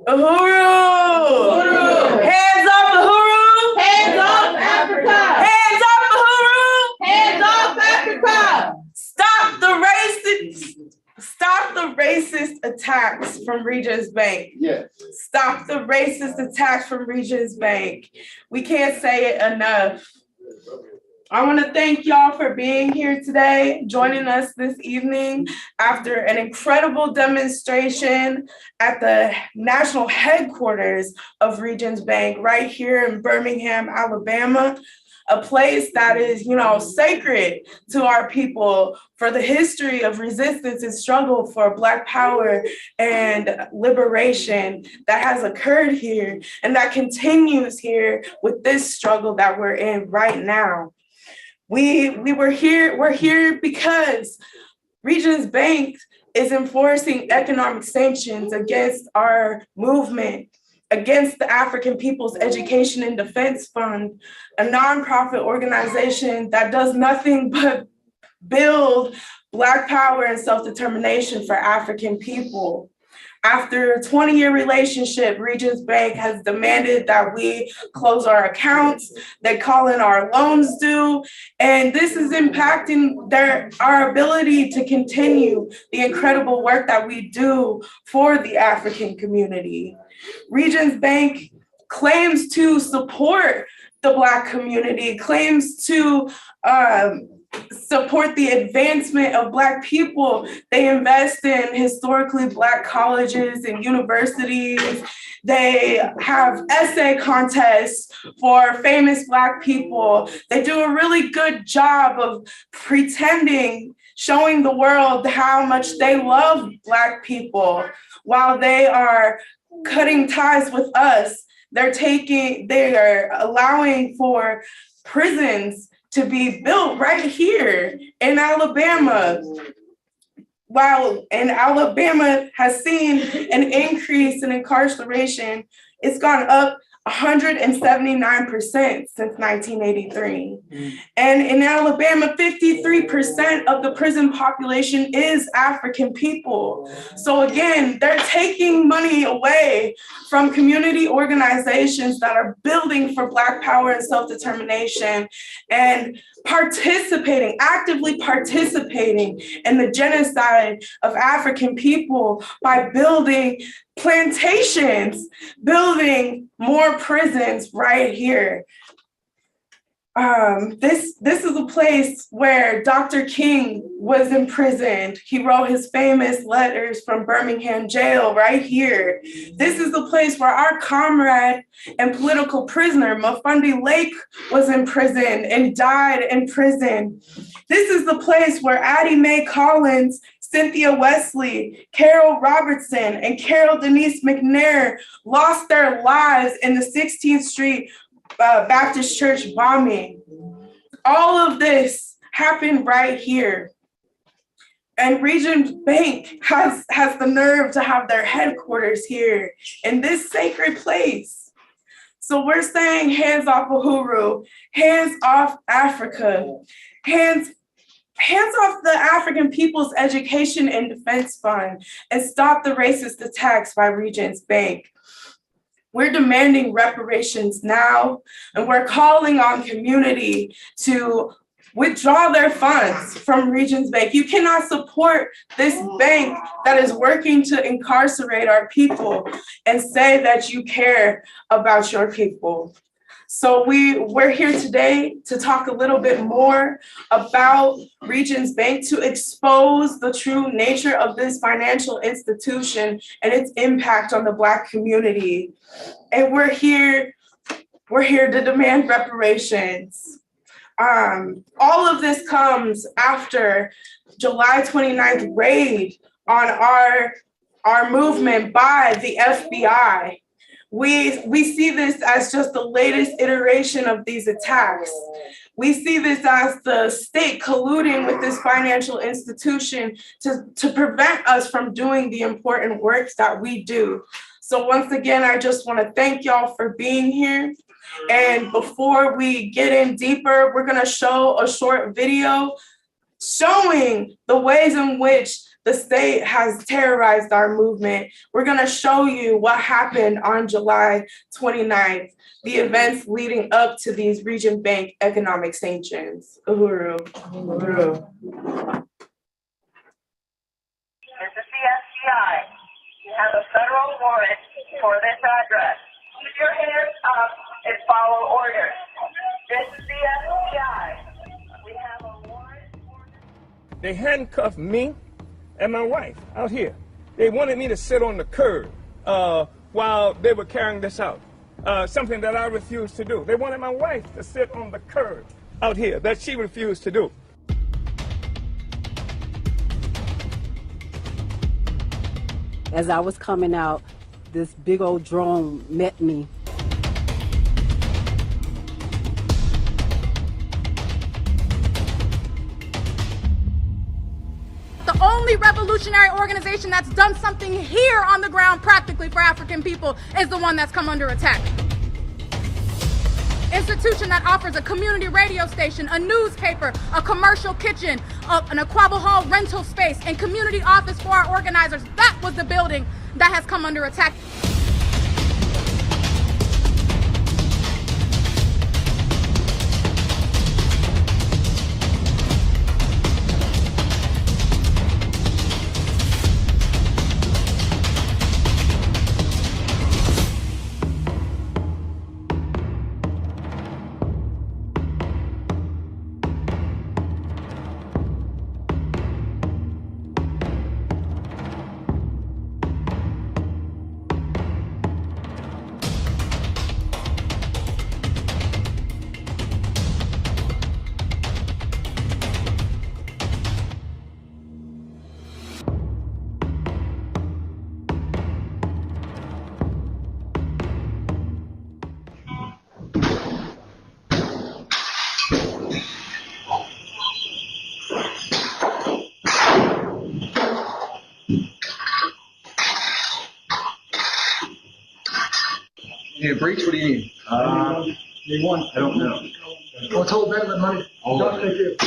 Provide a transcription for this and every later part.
Uhuru! Uhuru! Hands off Uhuru! Hands off Africa! Hands off Uhuru! Hands off Africa! Stop the racist attacks from Regions Bank. Yes. Stop the racist attacks from Regions Bank. We can't say it enough. I want to thank y'all for being here today, joining us this evening after an incredible demonstration at the national headquarters of Regions Bank right here in Birmingham, Alabama, a place that is, sacred to our people for the history of resistance and struggle for Black power and liberation that has occurred here and that continues here with this struggle that we're in right now. We're here because Regions Bank is enforcing economic sanctions against our movement, against the African People's Education and Defense Fund, a nonprofit organization that does nothing but build Black power and self-determination for African people. After a 20-year relationship, Regions Bank has demanded that we close our accounts, they call in our loans due, and this is impacting our ability to continue the incredible work that we do for the African community. Regions Bank claims to support the Black community, claims to support the advancement of Black people. They invest in historically Black colleges and universities. They have essay contests for famous Black people. They do a really good job of pretending, showing the world how much they love Black people while they are cutting ties with us. They are allowing for prisons to be built right here in Alabama. While Alabama has seen an increase in incarceration, it's gone up 179% since 1983. And in Alabama, 53% of the prison population is African people. So again, they're taking money away from community organizations that are building for Black power and self-determination and actively participating in the genocide of African people by building plantations, building more prisons right here. This is a place where Dr. King was imprisoned. He wrote his famous letters from Birmingham jail right here. This is the place where our comrade and political prisoner, Mafundi Lake, was imprisoned and died in prison. This is the place where Addie Mae Collins, Cynthia Wesley, Carol Robertson, and Carol Denise McNair lost their lives in the 16th Street Baptist Church bombing. All of this happened right here. And Regions Bank has the nerve to have their headquarters here in this sacred place. So we're saying hands off Uhuru, hands off Africa, hands off the African People's Education and Defense Fund, and stop the racist attacks by Regions Bank. We're demanding reparations now, and we're calling on community to withdraw their funds from Regions Bank. You cannot support this bank that is working to incarcerate our people and say that you care about your people. So we're here today to talk a little bit more about Regions Bank, to expose the true nature of this financial institution and its impact on the Black community. And we're here to demand reparations. All of this comes after July 29th raid on our movement by the FBI. We see this as just the latest iteration of these attacks. We see this as the state colluding with this financial institution to prevent us from doing the important work that we do. So once again, I just want to thank y'all for being here. And before we get in deeper, we're going to show a short video showing the ways in which the the state has terrorized our movement. We're gonna show you what happened on July 29th, the events leading up to these region bank economic sanctions. Uhuru. Uhuru. This is the FBI. You have a federal warrant for this address. Keep your hands up and follow orders. This is the FBI. We have a warrant for this. They handcuffed me and my wife out here. They wanted me to sit on the curb while they were carrying this out, something that I refused to do. They wanted my wife to sit on the curb out here, that she refused to do. As I was coming out, this big old drone met me. The only revolutionary organization that's done something here on the ground practically for African people is the one that's come under attack. Institution that offers a community radio station, a newspaper, a commercial kitchen, an Aquaba Hall rental space, and community office for our organizers. That was the building that has come under attack. You need a breach? What do you need? Need one. I don't know. Oh, it's all better than money. Don't take it.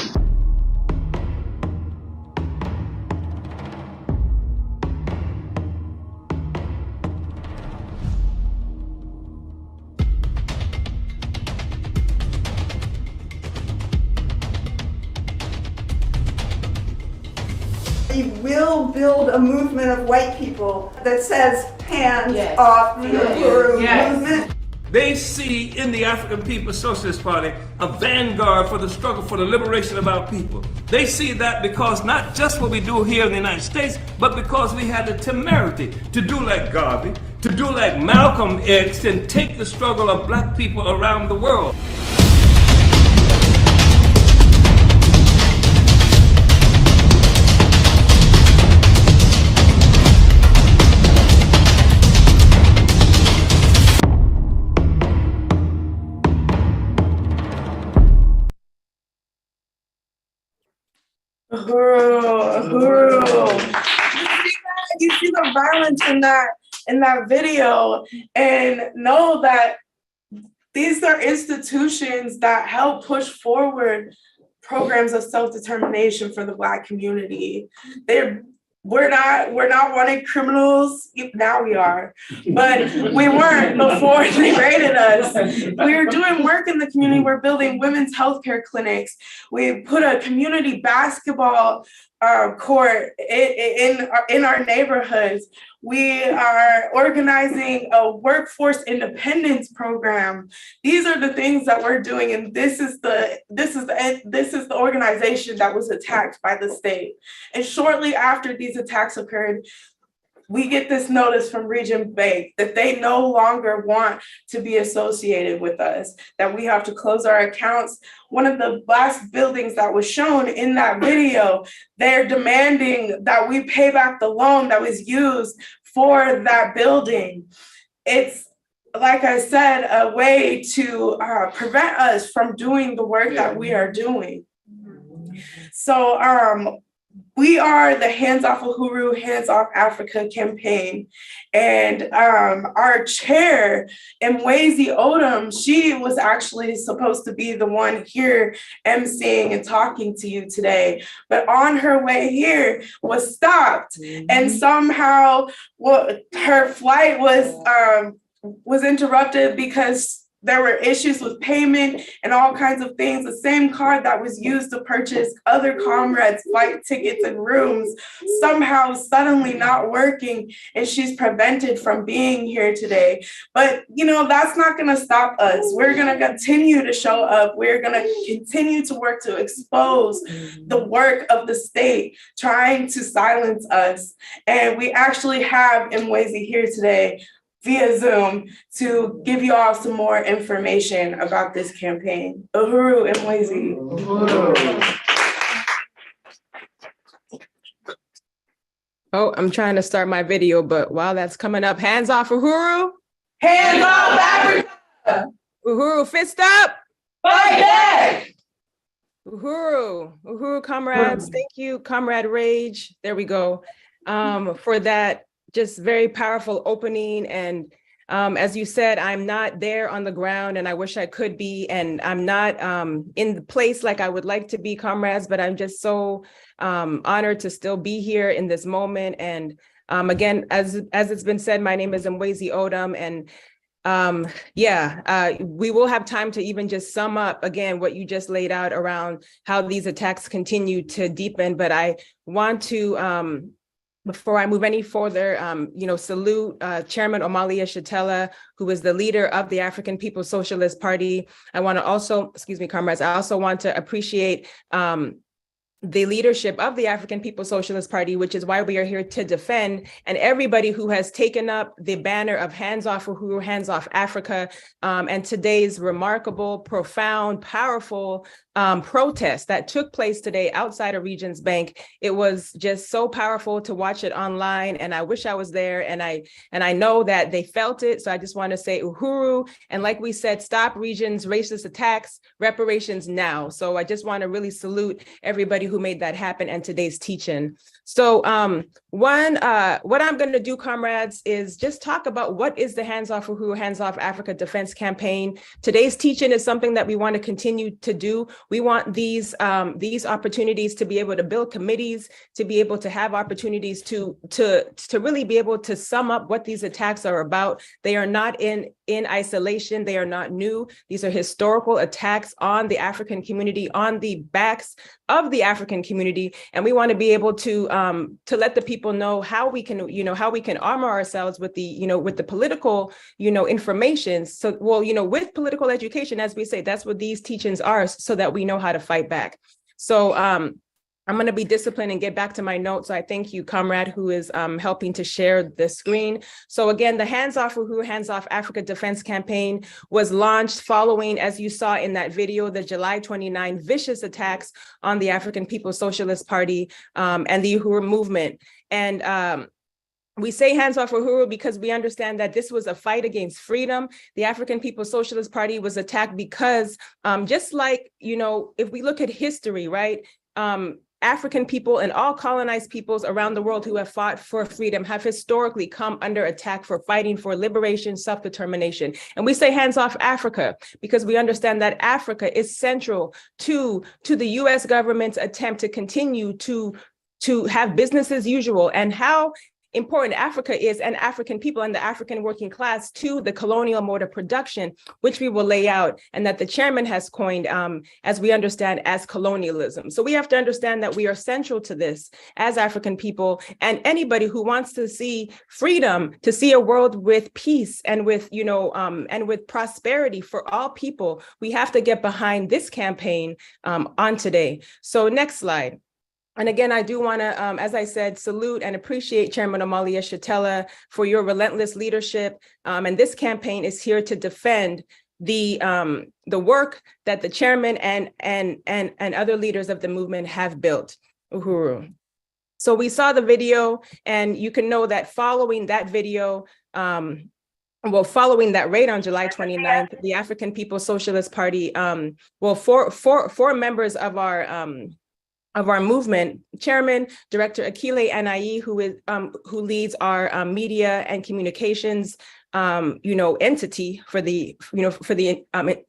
We will build a movement of white people that says hands off the Uhuru movement. They see in the African People's Socialist Party a vanguard for the struggle for the liberation of our people. They see that because not just what we do here in the United States, but because we had the temerity to do like Garvey, to do like Malcolm X, and take the struggle of black people around the world. Uhuru. You see the violence in that video, and know that these are institutions that help push forward programs of self-determination for the Black community. We're not wanted criminals. Now we are, but we weren't before they raided us. We are doing work in the community. We're building women's healthcare clinics. We put a community basketball court in our neighborhoods. We are organizing a workforce independence program. These are the things that we're doing, and this is the organization that was attacked by the state. And shortly after these attacks occurred, we get this notice from Region Bank that they no longer want to be associated with us, that we have to close our accounts. One of the last buildings that was shown in that video, they're demanding that we pay back the loan that was used for that building. It's, like I said, a way to prevent us from doing the work that we are doing. So we are the Hands Off Uhuru, Hands Off Africa campaign. And our chair, Mwezi Odom, she was actually supposed to be the one here emceeing and talking to you today. But on her way here was stopped. And somehow her flight was interrupted because there were issues with payment and all kinds of things. The same card that was used to purchase other comrades' flight tickets and rooms somehow suddenly not working, and she's prevented from being here today. But that's not gonna stop us. We're gonna continue to show up. We're gonna continue to work to expose the work of the state trying to silence us. And we actually have Mwezi here today via Zoom to give you all some more information about this campaign. Uhuru Mwezi. Oh, I'm trying to start my video, but while that's coming up, hands off Uhuru. Hands off Africa. Uhuru, fist up. Fight back. Uhuru, comrades. Thank you, Comrade Rage. There we go. For that just very powerful opening. And as you said, I'm not there on the ground, and I wish I could be, and I'm not in the place like I would like to be, comrades, but I'm just so honored to still be here in this moment. And again, as it's been said, my name is Mwezi Odom, and we will have time to even just sum up again what you just laid out around how these attacks continue to deepen. But I want to before I move any further, salute Chairman Omalia Shatella, who is the leader of the African People's Socialist Party. I want to also, excuse me, comrades, I also want to appreciate the leadership of the African People's Socialist Party, which is why we are here to defend, and everybody who has taken up the banner of Hands Off Uhuru, Hands Off Africa, and today's remarkable, profound, powerful protest that took place today outside of Regents Bank. It was just so powerful to watch it online, and I wish I was there, and I know that they felt it. So I just want to say Uhuru, and like we said, stop Regents' racist attacks, reparations now. So I just want to really salute everybody who made that happen and today's teaching. So what I'm going to do, comrades, is just talk about what is the Hands Off Uhuru, Hands Off Africa Defense Campaign. Today's teaching is something that we want to continue to do. We want these opportunities to be able to build committees, to be able to have opportunities to really be able to sum up what these attacks are about. They are not in isolation. They are not new. These are historical attacks on the African community, on the backs of the African community. And we want to be able to let the people know how we can armor ourselves with the political, information. So, with political education, as we say, that's what these teachings are, so that we know how to fight back. So I'm going to be disciplined and get back to my notes. So I thank you, comrade, who is helping to share the screen. So again, the Hands Off Uhuru, Hands Off Africa Defense Campaign was launched following, as you saw in that video, the July 29 vicious attacks on the African People's Socialist Party and the Uhuru movement. And we say Hands Off Uhuru because we understand that this was a fight against freedom. The African People's Socialist Party was attacked because just like, if we look at history, right? African people and all colonized peoples around the world who have fought for freedom have historically come under attack for fighting for liberation, self-determination. And we say Hands Off Africa because we understand that Africa is central to the US government's attempt to continue to have business as usual, and how important Africa is, and African people and the African working class, to the colonial mode of production, which we will lay out, and that the chairman has coined, as we understand, as colonialism. So we have to understand that we are central to this as African people, and anybody who wants to see freedom, to see a world with peace and with, and with prosperity for all people, we have to get behind this campaign on today. So next slide. And again, I do want to, as I said, salute and appreciate Chairman Omalia Shatella for your relentless leadership. And this campaign is here to defend the work that the chairman and other leaders of the movement have built. Uhuru. So we saw the video, and you can know that following that video, following that raid on July 29th, the African People's Socialist Party, four members of our of our movement, Chairman Director Akile Anayi, who leads our media and communications entity for the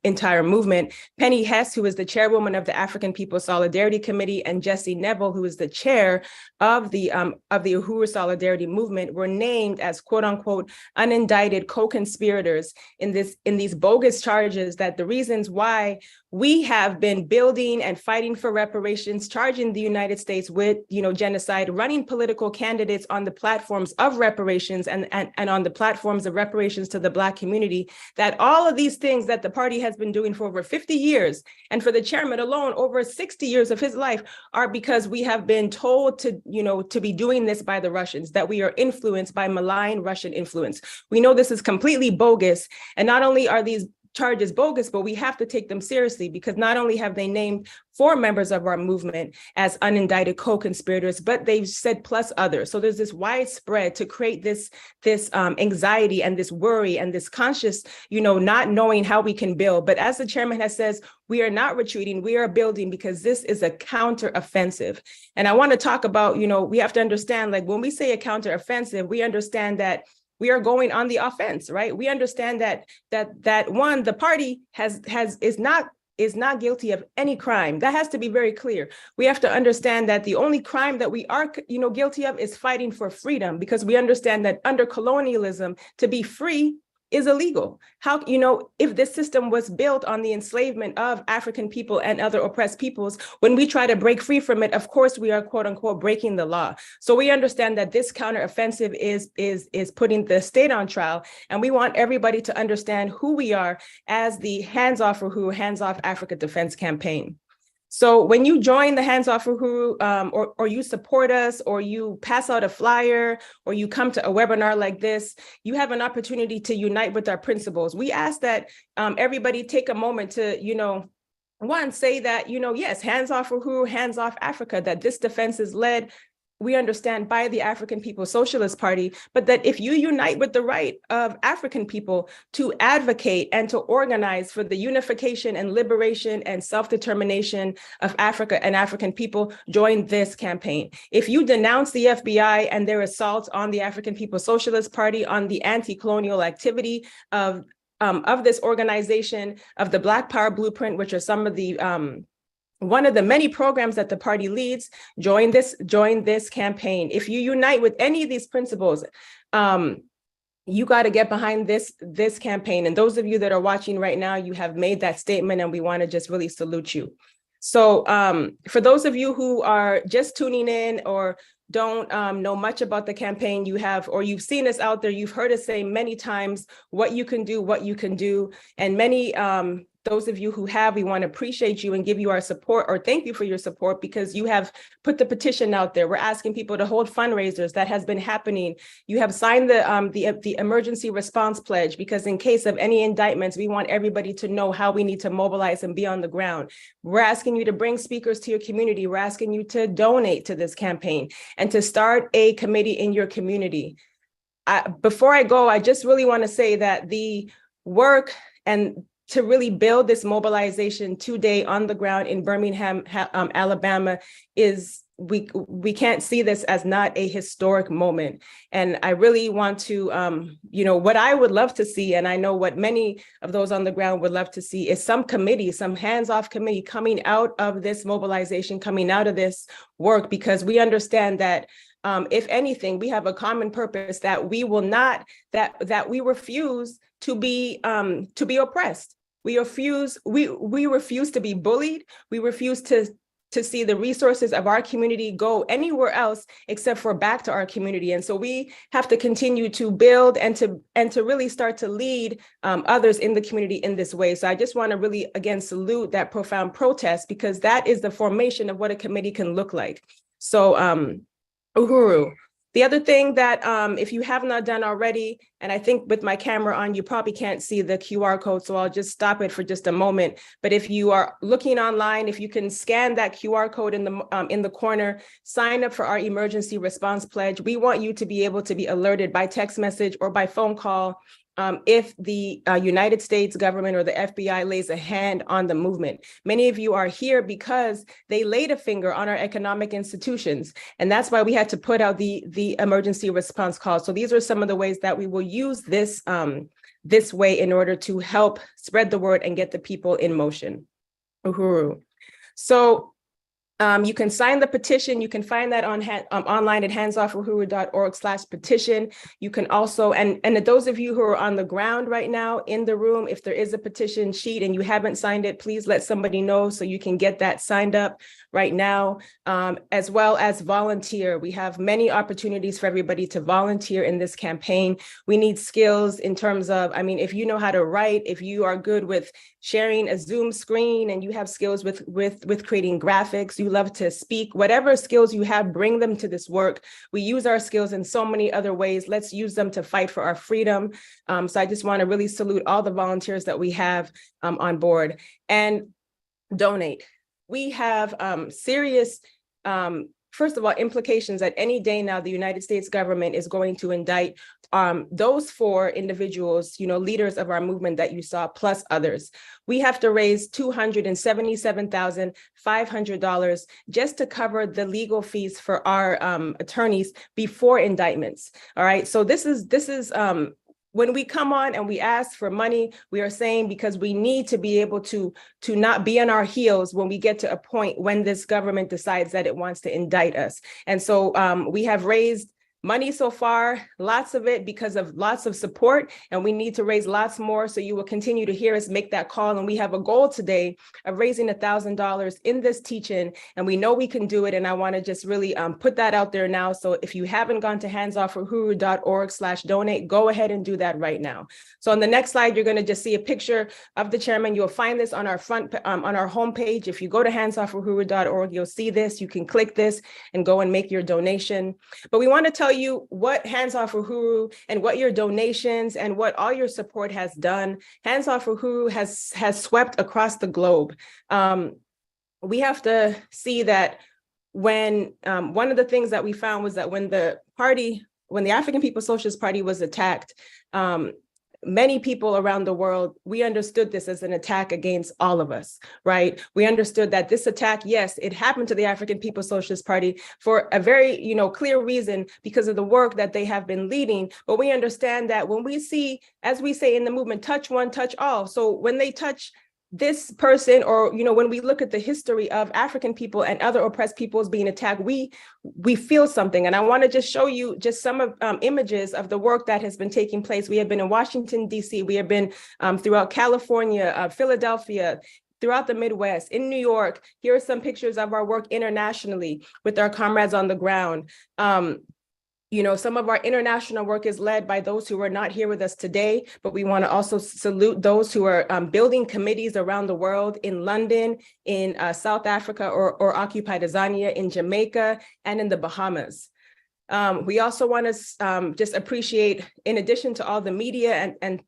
entire movement, Penny Hess, who is the chairwoman of the African People's Solidarity Committee, and Jesse Neville, who is the chair of the Uhuru Solidarity Movement, were named as quote unquote unindicted co-conspirators in these bogus charges, that the reasons why we have been building and fighting for reparations, charging the United States with genocide, running political candidates on the platforms of reparations and on the platforms of reparations to the Black community, that all of these things that the party has been doing for over 50 years, and for the chairman alone, over 60 years of his life, are because we have been told to be doing this by the Russians, that we are influenced by malign Russian influence. We know this is completely bogus. And not only are these charges bogus, but we have to take them seriously, because not only have they named 4 members of our movement as unindicted co-conspirators, but they've said plus others. So there's this widespread to create this anxiety and this worry and this conscious, not knowing how we can build. But as the chairman has says, we are not retreating, we are building, because this is a counteroffensive. And I want to talk about, we have to understand, like, when we say a counteroffensive, we understand that we are going on the offense, right? We understand that one, the party is not guilty of any crime. That has to be very clear. We have to understand that the only crime that we are, guilty of is fighting for freedom, because we understand that under colonialism, to be free is illegal. How, if this system was built on the enslavement of African people and other oppressed peoples, when we try to break free from it, of course, we are quote unquote breaking the law. So we understand that this counteroffensive is putting the state on trial. And we want everybody to understand who we are as the Hands Off Uhuru, Hands Off Africa Defense Campaign. So when you join the Hands Off Uhuru, or you support us, or you pass out a flyer, or you come to a webinar like this, you have an opportunity to unite with our principles. We ask that everybody take a moment to, one, say that, yes, Hands Off Uhuru, Hands Off Africa, that this defense is led, we understand, by the African People's Socialist Party, but that if you unite with the right of African people to advocate and to organize for the unification and liberation and self-determination of Africa and African people, join this campaign. If you denounce the FBI and their assault on the African People's Socialist Party, on the anti-colonial activity of this organization, of the Black Power Blueprint, which are some of the one of the many programs that the party leads, join this campaign. If you unite with any of these principles, you got to get behind this campaign. And those of you that are watching right now, you have made that statement, and we want to just really salute you. So for those of you who are just tuning in or don't know much about the campaign, you've seen us out there, you've heard us say many times what you can do, and many those of you who have, we want to appreciate you and give you our support, or thank you for your support, because you have put the petition out there. We're asking people to hold fundraisers. That has been happening. You have signed the emergency response pledge, because in case of any indictments, we want everybody to know how we need to mobilize and be on the ground. We're asking you to bring speakers to your community. We're asking you to donate to this campaign and to start a committee in your community. Before I go, I just really want to say that the work and to really build this mobilization today on the ground in Birmingham, Alabama, is we can't see this as not a historic moment. And I really want to, what I would love to see, and I know what many of those on the ground would love to see, is some committee, some hands-off committee coming out of this mobilization, coming out of this work, because we understand that if anything, we have a common purpose, that we will not, that we refuse to be oppressed. We refuse to be bullied. We refuse to see the resources of our community go anywhere else except for back to our community. And so we have to continue to build and to really start to lead others in the community in this way. So I just want to really, again, salute that profound protest, because that is the formation of what a committee can look like. So Uhuru. The other thing that if you have not done already, and I think with my camera on, you probably can't see the QR code, so I'll just stop it for just a moment. But if you are looking online, if you can scan that QR code in the corner, sign up for our emergency response pledge. We want you to be able to be alerted by text message or by phone call if the United States government or the FBI lays a hand on the movement. Many of you are here because they laid a finger on our economic institutions. And that's why we had to put out the emergency response call. So these are some of the ways that we will use this, this way in order to help spread the word and get the people in motion. Uhuru. So you can sign the petition. You can find that on online at handsoffuhuru.org/petition. You can also, and those of you who are on the ground right now in the room, if there is a petition sheet and you haven't signed it, please let somebody know so you can get that signed up right now, as well as volunteer. We have many opportunities for everybody to volunteer in this campaign. We need skills in terms of, I mean, if you know how to write, if you are good with sharing a Zoom screen and you have skills with creating graphics, you love to speak, whatever skills you have, bring them to this work. We use our skills in so many other ways. Let's use them to fight for our freedom. So I just want to really salute all the volunteers that we have on board, and donate. We have serious, first of all, implications that any day now the United States government is going to indict those 4 individuals, you know, leaders of our movement that you saw, plus others. We have to raise $277,500 just to cover the legal fees for our attorneys before indictments. All right, so this is when we come on and we ask for money, we are saying because we need to be able to not be on our heels when we get to a point when this government decides that it wants to indict us. And so we have raised money so far, lots of it because of lots of support, and we need to raise lots more. So you will continue to hear us make that call. And we have a goal today of raising $1,000 in this teach-in, and we know we can do it. And I want to just really put that out there now. So if you haven't gone to handsoffuhuru.org/donate, go ahead and do that right now. So on the next slide, you're going to just see a picture of the chairman. You'll find this on our front, on our homepage. If you go to handsoffuhuru.org, you'll see this. You can click this and go and make your donation. But we want to tell you what Hands Off Uhuru and what your donations and what all your support has done. Hands Off Uhuru has swept across the globe. We have to see that when one of the things that we found was that when the African People's Socialist Party was attacked, many people around the world, we understood this as an attack against all of us, right? We understood that this attack, yes, it happened to the African People's Socialist Party for a very, clear reason because of the work that they have been leading. But we understand that when we see, as we say in the movement, touch one, touch all. So when they touch this person, or, when we look at the history of African people and other oppressed peoples being attacked, we feel something. And I want to just show you just some of images of the work that has been taking place. We have been in Washington, D.C. We have been throughout California, Philadelphia, throughout the Midwest, in New York. Here are some pictures of our work internationally with our comrades on the ground. Some of our international work is led by those who are not here with us today, but we want to also salute those who are building committees around the world, in London, in South Africa or occupied Azania, in Jamaica, and in the Bahamas. We also want to just appreciate, in addition to all the media and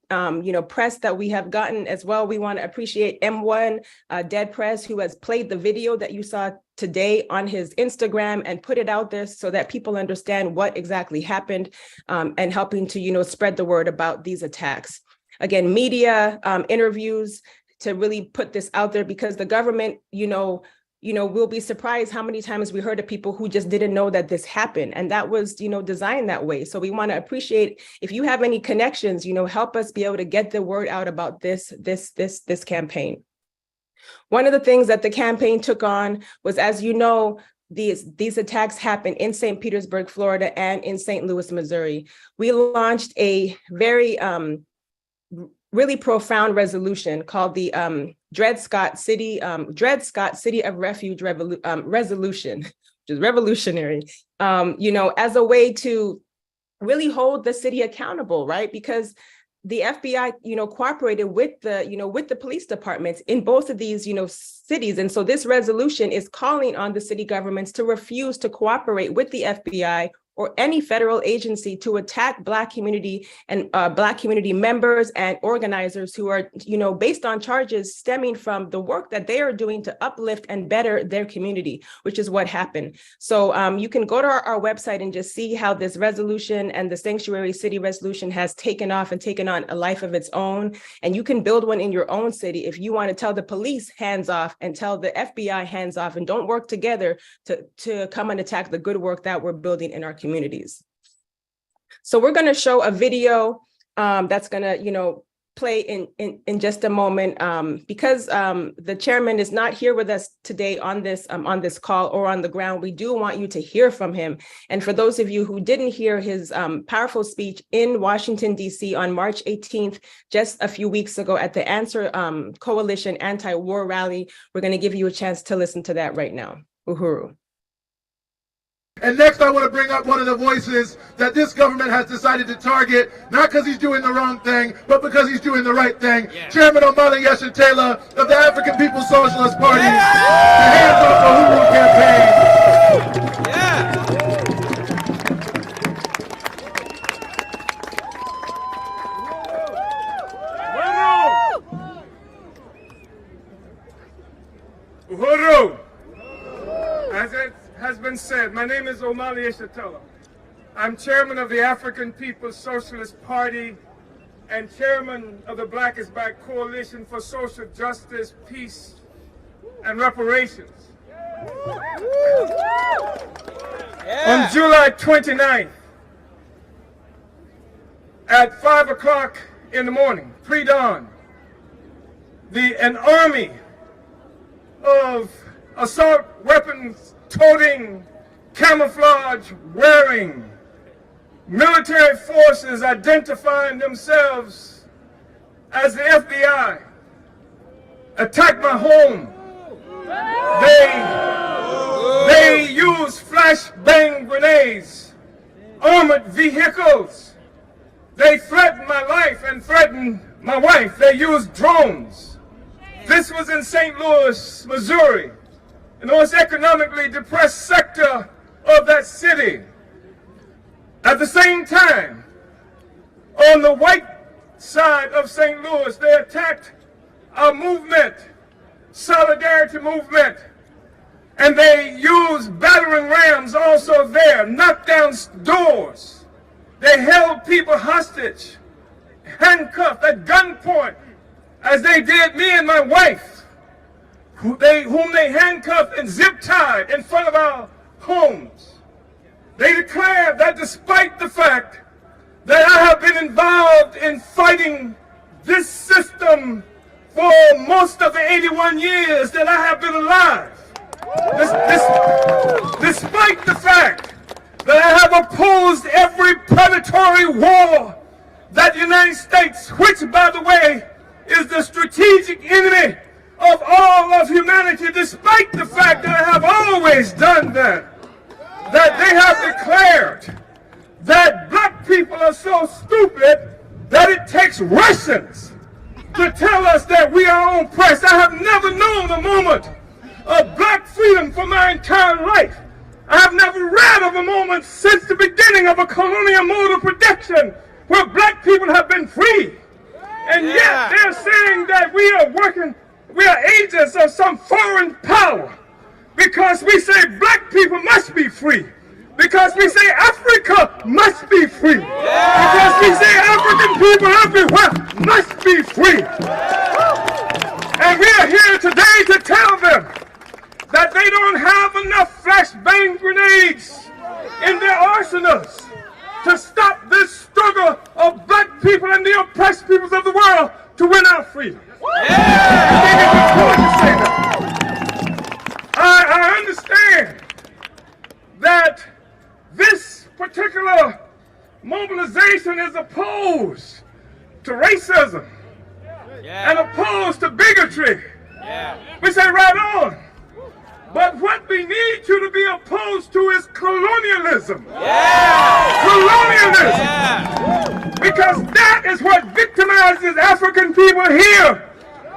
press that we have gotten as well, we want to appreciate M1 Dead Press, who has played the video that you saw today on his Instagram and put it out there so that people understand what exactly happened, and helping to, spread the word about these attacks. Again, media interviews to really put this out there, because the government, we'll be surprised how many times we heard of people who just didn't know that this happened, and that was, designed that way. So we want to appreciate, if you have any connections, help us be able to get the word out about this campaign. One of the things that the campaign took on was, as you know, these attacks happened in St. Petersburg, Florida, and in St. Louis, Missouri. We launched a very really profound resolution called the Dred Scott City of Refuge resolution, which is revolutionary, as a way to really hold the city accountable, right? Because the FBI, cooperated with the police departments in both of these, cities. And so this resolution is calling on the city governments to refuse to cooperate with the FBI or any federal agency to attack Black community and Black community members and organizers who are, based on charges stemming from the work that they are doing to uplift and better their community, which is what happened. So you can go to our website and just see how this resolution and the Sanctuary City resolution has taken off and taken on a life of its own. And you can build one in your own city if you want to tell the police hands off and tell the FBI hands off, and don't work together to come and attack the good work that we're building in our communities. So we're going to show a video that's going to, play in just a moment, because the chairman is not here with us today on this call or on the ground. We do want you to hear from him. And for those of you who didn't hear his powerful speech in Washington, D.C. on March 18th, just a few weeks ago at the Answer Coalition anti-war rally, we're going to give you a chance to listen to that right now. Uhuru. And next, I want to bring up one of the voices that this government has decided to target, not because he's doing the wrong thing, but because he's doing the right thing. Yeah. Chairman Mobilization Taylor of the African People's Socialist Party, the Hands Off Uhuru campaign. Uhuru, as it has been said, my name is Omali Eshatella. I'm chairman of the African People's Socialist Party and chairman of the Black is Back Coalition for Social Justice, Peace, and Reparations. On July 29th, at 5 o'clock in the morning, pre-dawn, an army of assault weapons toting, camouflage wearing, military forces identifying themselves as the FBI attacked my home. They used flashbang grenades, armored vehicles. They threatened my life and threatened my wife. They used drones. This was in St. Louis, Missouri, in the most economically depressed sector of that city. At the same time, on the white side of St. Louis, they attacked our movement, Solidarity Movement, and they used battering rams also there, knocked down doors. They held people hostage, handcuffed at gunpoint, as they did me and my wife, whom they handcuffed and zip-tied in front of our homes. They declared that despite the fact that I have been involved in fighting this system for most of the 81 years that I have been alive, despite the fact that I have opposed every predatory war that the United States, which, by the way, is the strategic enemy of all of humanity, despite the fact that I have always done that they have declared that black people are so stupid that it takes Russians to tell us that we are oppressed. I have never known a moment of black freedom for my entire life. I have never read of a moment since the beginning of a colonial mode of production where black people have been free. And yet they're saying that we are agents of some foreign power because we say black people must be free, because we say Africa must be free, because we say African people everywhere must be free. And we are here today to tell them that they don't have enough flashbang grenades in their arsenals to stop this struggle of black people and the oppressed peoples of the world to win our freedom. I understand that this particular mobilization is opposed to racism and opposed to bigotry. We say right on. But what we need you to be opposed to is colonialism. Colonialism. Because that is what victimizes African people here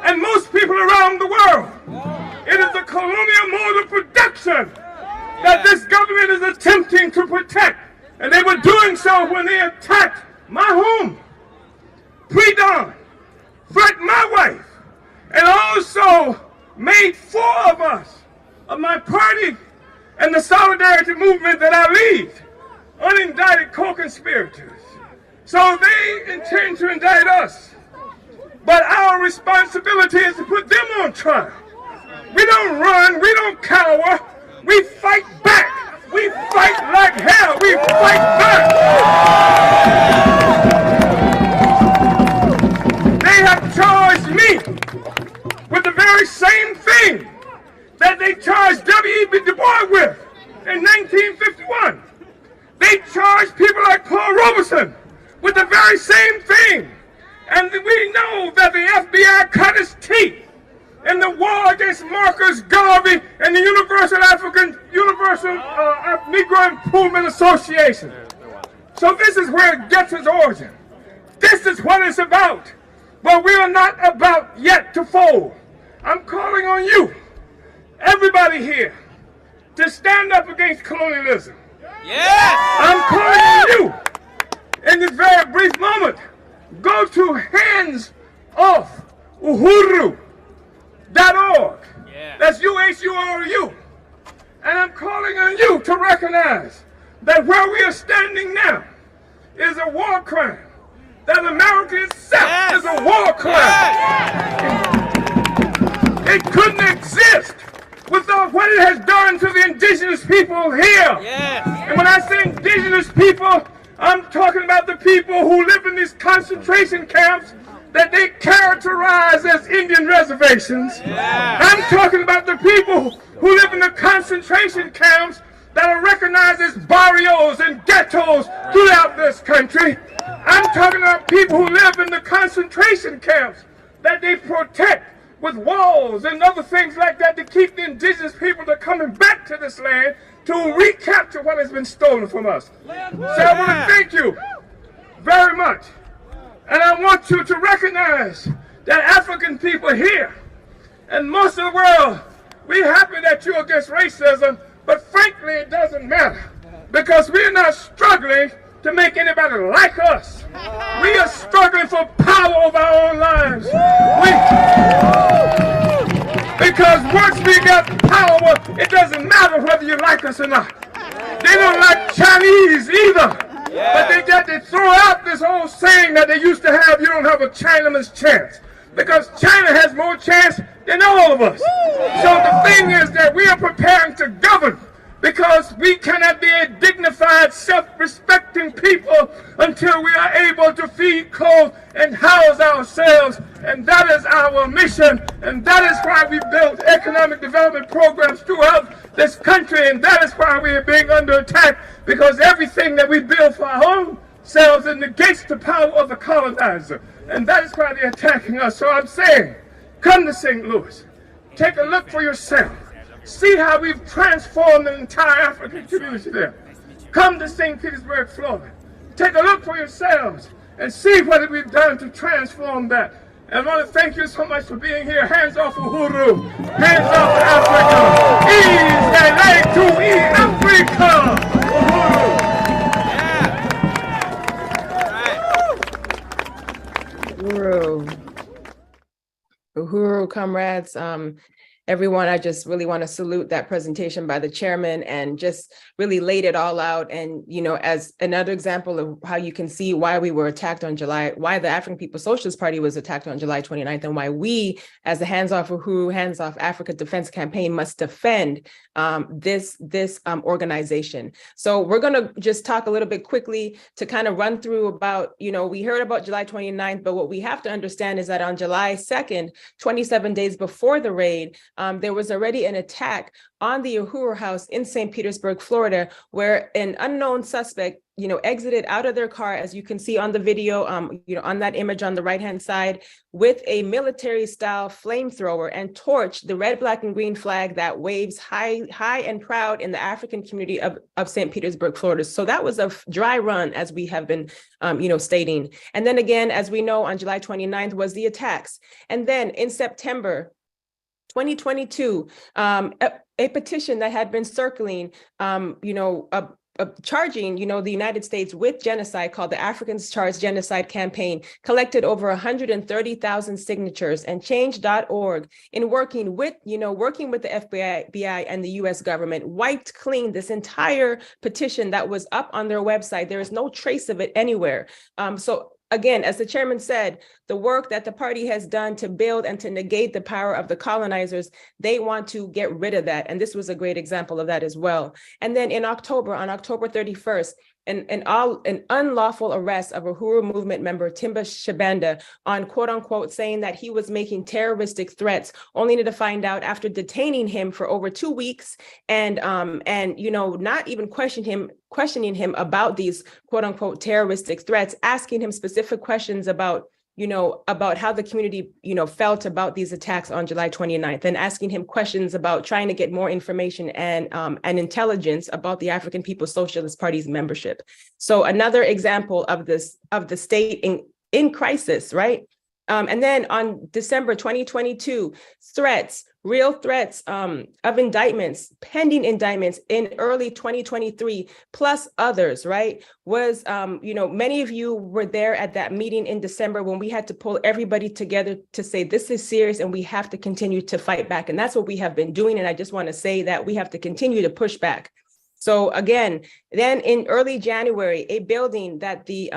and most people around the world. It is the colonial mode of production that this government is attempting to protect. And they were doing so when they attacked my home, pre-dawn, threatened my wife, and also made 4 of us, of my party and the solidarity movement that I lead, unindicted co-conspirators. So they intend to indict us. But our responsibility is to put them on trial. We don't run, we don't cower, we fight back. We fight like hell, we fight back. They have charged me with the very same thing that they charged W.E.B. Du Bois with in 1951. They charged people like Paul Robeson with the very same thing. And we know that the FBI cut its teeth in the war against Marcus Garvey and the Universal Negro Improvement Association. So this is where it gets its origin. This is what it's about. But we are not about yet to fold. I'm calling on you, everybody here, to stand up against colonialism. Yes! I'm calling on you in this very brief moment. Go to Hands Off Uhuru.org. That's UHURU. And I'm calling on you to recognize that where we are standing now is a war crime. That America itself is a war crime. It couldn't exist without what it has done to the indigenous people here. And when I say indigenous people, I'm talking about the people who live in these concentration camps that they characterize as Indian reservations. I'm talking about the people who live in the concentration camps that are recognized as barrios and ghettos throughout this country. I'm talking about people who live in the concentration camps that they protect with walls and other things like that to keep the indigenous people that are coming back to this land to recapture what has been stolen from us. So I want to thank you very much. And I want you to recognize that African people here and most of the world, we're happy that you're against racism, but frankly, it doesn't matter because we're not struggling to make anybody like us. We are struggling for power over our own lives. Because once we got power, it doesn't matter whether you like us or not. They don't like Chinese either. But they throw out this old saying that they used to have, you don't have a Chinaman's chance. Because China has more chance than all of us. So the thing is that we are preparing to govern because we cannot be a dignified, self-respecting people until we are able to feed, clothe, and house ourselves. And that is our mission. And that is why we built economic development programs throughout this country. And that is why we are being under attack, because everything that we build for our own selves negates the power of the colonizer. And that is why they're attacking us. So I'm saying, come to St. Louis. Take a look for yourself. See how we've transformed the entire African community there. Come to St. Petersburg, Florida. Take a look for yourselves and see what we've done to transform that. And I want to thank you so much for being here. Hands off Uhuru. Hands off Africa. Ease to Africa. Uhuru. Uhuru, comrades. Everyone, I just really want to salute that presentation by the chairman and just really laid it all out. And, you know, as another example of how you can see why we were attacked on why the African People's Socialist Party was attacked on July 29th, and why we, as the Hands Off Uhuru, Hands Off Africa Defense Campaign, must defend this organization. So we're going to just talk a little bit quickly to kind of run through about, you know, we heard about July 29th, but what we have to understand is that on July 2nd, 27 days before the raid, there was already an attack on the Uhuru House in St. Petersburg, Florida, where an unknown suspect, you know, exited out of their car, as you can see on the video, you know, on that image on the right-hand side, with a military-style flamethrower and torched the red, black, and green flag that waves high and proud in the African community of St. Petersburg, Florida. So that was a dry run, as we have been, you know, stating. And then again, as we know, on July 29th was the attacks. And then in September 2022, a petition that had been circling, you know, charging, the United States with genocide, called the Africans Charged Genocide Campaign, collected over 130,000 signatures, and Change.org, in working with the FBI and the US government, wiped clean this entire petition that was up on their website. There is no trace of it anywhere. So again, as the chairman said, the work that the party has done to build and to negate the power of the colonizers, they want to get rid of that. And this was a great example of that as well. And then on October 31st, an unlawful arrest of Uhuru movement member Timba Shabanda on quote unquote saying that he was making terroristic threats, only to find out after detaining him for over 2 weeks and not even questioning him about these quote unquote terroristic threats, asking him specific questions about how the community, felt about these attacks on July 29th, and asking him questions about trying to get more information and intelligence about the African People's Socialist Party's membership. So another example of the state in crisis, right? And then on December 2022, real threats of indictments, pending indictments in early 2023, plus others, right? Was, many of you were there at that meeting in December when we had to pull everybody together to say, this is serious and we have to continue to fight back. And that's what we have been doing. And I just want to say that we have to continue to push back. So again, then in early January, a building that the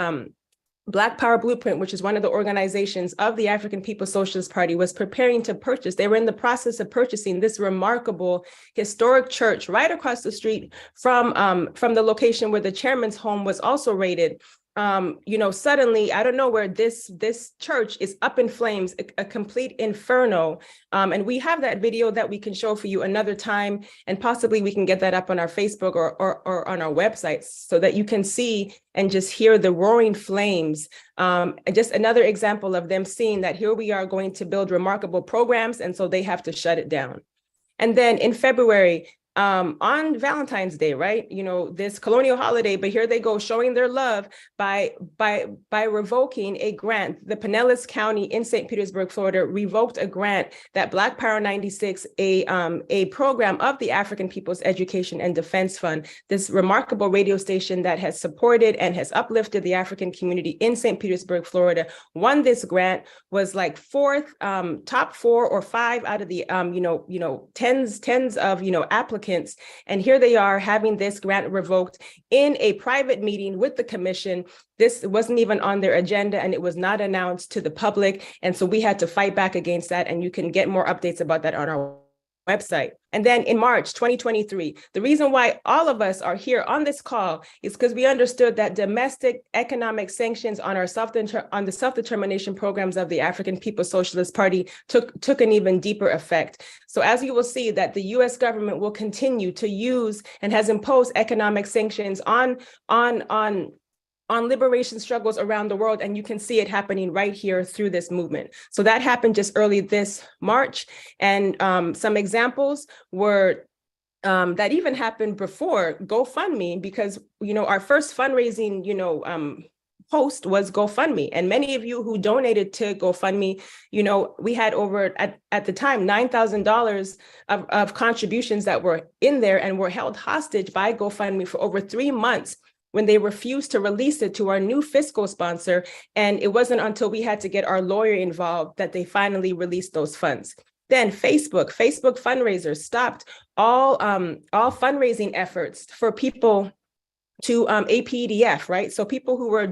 Black Power Blueprint, which is one of the organizations of the African People's Socialist Party, was preparing to purchase. They were in the process of purchasing this remarkable historic church right across the street from the location where the chairman's home was also raided. Suddenly, I don't know where this church is up in flames, a complete inferno. And we have that video that we can show for you another time, and possibly we can get that up on our Facebook or on our website so that you can see and just hear the roaring flames. And just another example of them seeing that here we are going to build remarkable programs, and so they have to shut it down. And then in February, on Valentine's Day, right? This colonial holiday, but here they go showing their love by revoking a grant. The Pinellas County in St. Petersburg, Florida, revoked a grant that Black Power 96, a program of the African People's Education and Defense Fund, this remarkable radio station that has supported and has uplifted the African community in St. Petersburg, Florida, won this grant, was like top 4 or 5 out of the tens of applicants. And here they are having this grant revoked in a private meeting with the commission. This wasn't even on their agenda, and it was not announced to the public. And so we had to fight back against that. And you can get more updates about that on our website. And then in March 2023, the reason why all of us are here on this call is because we understood that domestic economic sanctions on the self-determination programs of the African People's Socialist Party took an even deeper effect. So as you will see, that the US government will continue to use and has imposed economic sanctions on liberation struggles around the world, and you can see it happening right here through this movement. So that happened just early this March, and some examples were that even happened before GoFundMe, because our first fundraising post was GoFundMe, and many of you who donated to GoFundMe, we had over at the time $9,000 of contributions that were in there and were held hostage by GoFundMe for over 3 months, when they refused to release it to our new fiscal sponsor. And it wasn't until we had to get our lawyer involved that they finally released those funds. Then Facebook fundraisers stopped all fundraising efforts for people to APDF, right? So people who were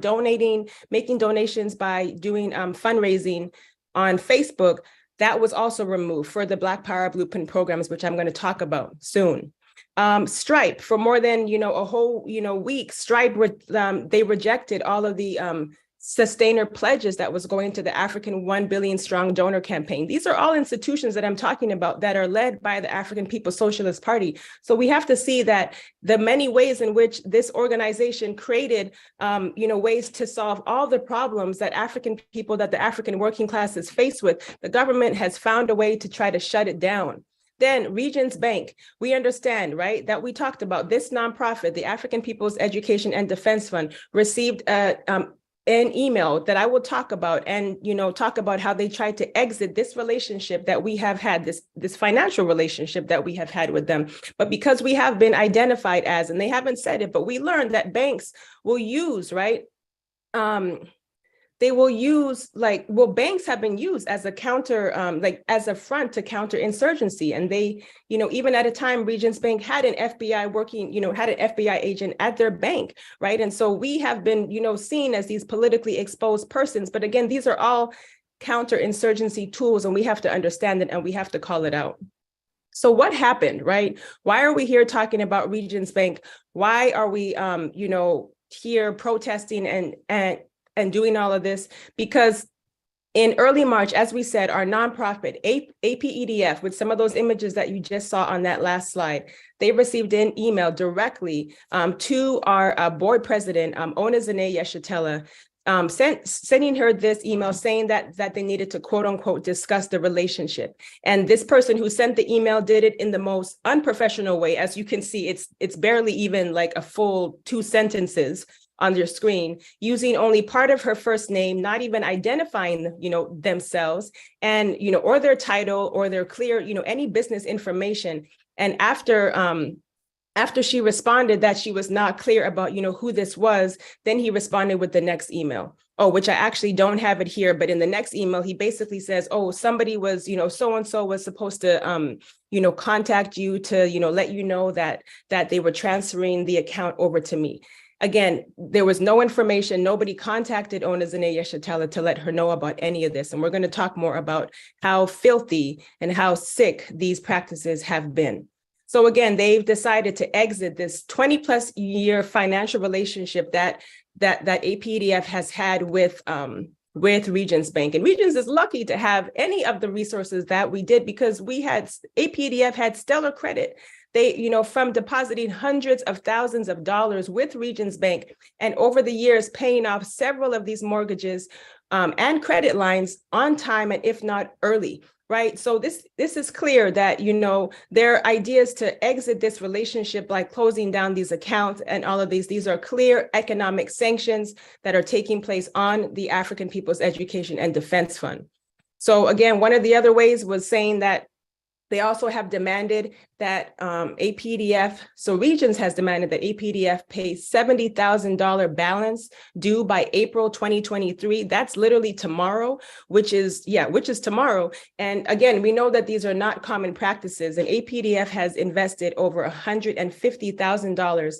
making donations by doing fundraising on Facebook, that was also removed for the Black Power Blueprint programs, which I'm going to talk about soon. Stripe, for more than a whole week, Stripe they rejected all of the sustainer pledges that was going to the African 1 billion strong donor campaign. These are all institutions that I'm talking about that are led by the African People's Socialist Party. So we have to see that the many ways in which this organization created ways to solve all the problems that African people, that the African working class is faced with, the government has found a way to try to shut it down. Then Regions Bank, we understand, right, that we talked about this nonprofit, the African People's Education and Defense Fund, received an email that I will talk about, and talk about how they tried to exit this relationship that we have had, this financial relationship that we have had with them. But because we have been identified as, and they haven't said it, but we learned that banks will use, right? They will use banks have been used as a counter, as a front to counter insurgency. And they, even at a time, Regions Bank had an FBI working, had an FBI agent at their bank, right? And so we have been, seen as these politically exposed persons. But again, these are all counterinsurgency tools, and we have to understand it and we have to call it out. So what happened, right? Why are we here talking about Regions Bank? Why are we, here protesting and doing all of this? Because in early March, as we said, our nonprofit, APEDF, with some of those images that you just saw on that last slide, they received an email directly to our board president, Onezene Yeshitela, sending her this email saying that they needed to, quote unquote, discuss the relationship. And this person who sent the email did it in the most unprofessional way. As you can see, it's barely even like a full 2 sentences on your screen, using only part of her first name, not even identifying, themselves and, or their title or their clear, any business information. And after she responded that she was not clear about, who this was, then he responded with the next email. Oh, which I actually don't have it here, but in the next email, he basically says, oh, somebody was, so-and-so was supposed to, contact you to, let you know that they were transferring the account over to me. Again, there was no information. Nobody contacted Onezene Yeshitela to let her know about any of this. And we're going to talk more about how filthy and how sick these practices have been. So again, they've decided to exit this 20+ year financial relationship that APEDF has had with Regions Bank. And Regions is lucky to have any of the resources that we did, because APEDF had stellar credit. They, from depositing hundreds of thousands of dollars with Regions Bank, and over the years paying off several of these mortgages and credit lines on time, and if not early, right? So this is clear that, their ideas to exit this relationship by closing down these accounts and all of these are clear economic sanctions that are taking place on the African People's Education and Defense Fund. So again, one of the other ways was saying that they also have demanded that APEDF, so Regions has demanded that APEDF pay $70,000 balance due by April 2023. That's literally tomorrow, which is tomorrow. And again, we know that these are not common practices, and APEDF has invested over $150,000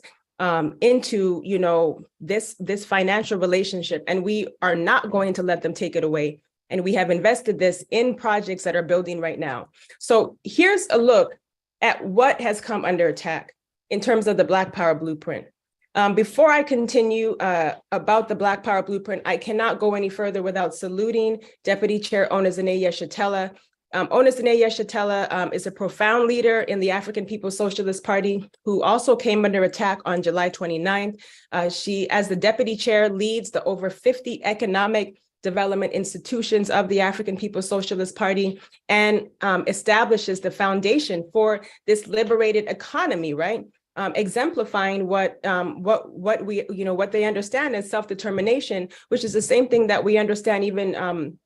into, this financial relationship, and we are not going to let them take it away. And we have invested this in projects that are building right now. So here's a look at what has come under attack in terms of the Black Power Blueprint. Before I continue about the Black Power Blueprint, I cannot go any further without saluting Deputy Chair Onezene Yeshitela. Onezene Yeshitela is a profound leader in the African People's Socialist Party, who also came under attack on July 29th. She, as the deputy chair, leads the over 50 economic development institutions of the African People's Socialist Party, and establishes the foundation for this liberated economy, right? Exemplifying what they understand as self-determination, which is the same thing that we understand even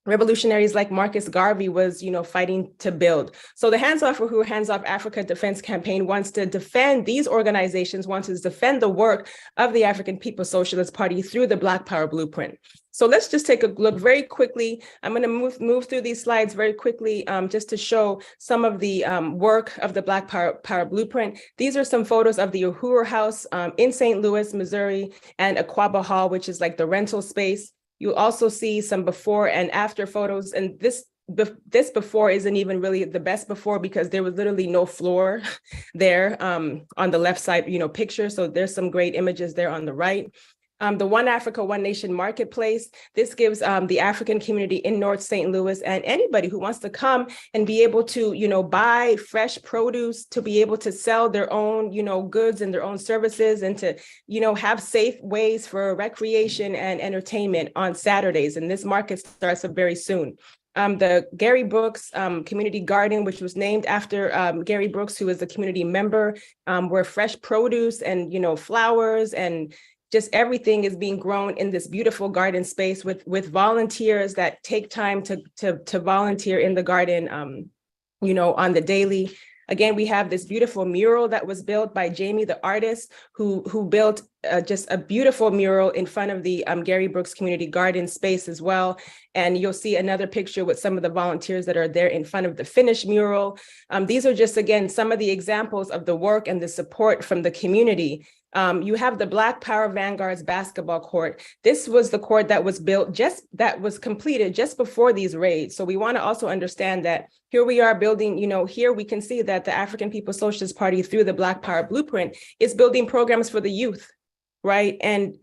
revolutionaries like Marcus Garvey was, fighting to build. So the Hands Off Uhuru, Hands Off Africa Defense Campaign wants to defend these organizations, wants to defend the work of the African People's Socialist Party through the Black Power Blueprint. So let's just take a look very quickly. I'm going to move through these slides very quickly just to show some of the work of the Black Power Blueprint. These are some photos of the Uhuru House in St. Louis, Missouri, and Aquaba Hall, which is like the rental space. You'll also see some before and after photos, and this before isn't even really the best before, because there was literally no floor there on the left side, picture. So there's some great images there on the right. The One Africa, One Nation Marketplace. This gives the African community in North St. Louis and anybody who wants to come and be able to, buy fresh produce, to be able to sell their own, goods and their own services, and to, have safe ways for recreation and entertainment on Saturdays. And this market starts up very soon. The Gary Brooks Community Garden, which was named after Gary Brooks, who is a community member, where fresh produce and, flowers and just everything is being grown in this beautiful garden space with volunteers that take time to volunteer in the garden, on the daily. Again, we have this beautiful mural that was built by Jamie, the artist, who built just a beautiful mural in front of the Gary Brooks Community Garden space as well. And you'll see another picture with some of the volunteers that are there in front of the finished mural. These are just, again, some of the examples of the work and the support from the community. You have the Black Power Vanguard's basketball court. This was the court that was built that was completed just before these raids. So we want to also understand that here we are building, here we can see that the African People's Socialist Party through the Black Power Blueprint is building programs for the youth, right? And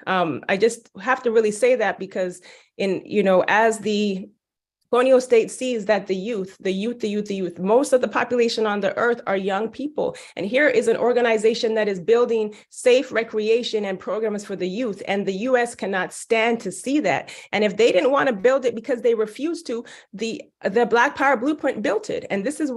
I just have to really say that because as the colonial state sees that the youth, most of the population on the earth are young people. And here is an organization that is building safe recreation and programs for the youth. And the US cannot stand to see that. And if they didn't want to build it because they refused to, the Black Power Blueprint built it. And this is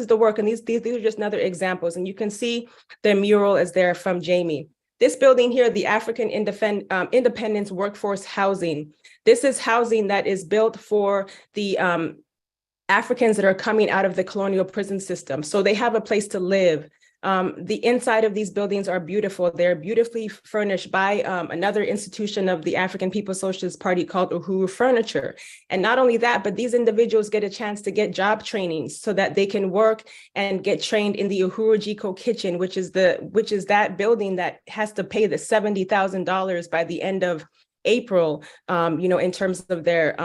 the work. And these are just another examples. And you can see the mural is there from Jamie. This building here, the African Independence Workforce Housing. This is housing that is built for the Africans that are coming out of the colonial prison system. So they have a place to live. The inside of these buildings are beautiful. They're beautifully furnished by another institution of the African People's Socialist Party called Uhuru Furniture. And not only that, but these individuals get a chance to get job training so that they can work and get trained in the Uhuru Jiko kitchen, which is that building that has to pay the $70,000 by the end of April, in terms of their,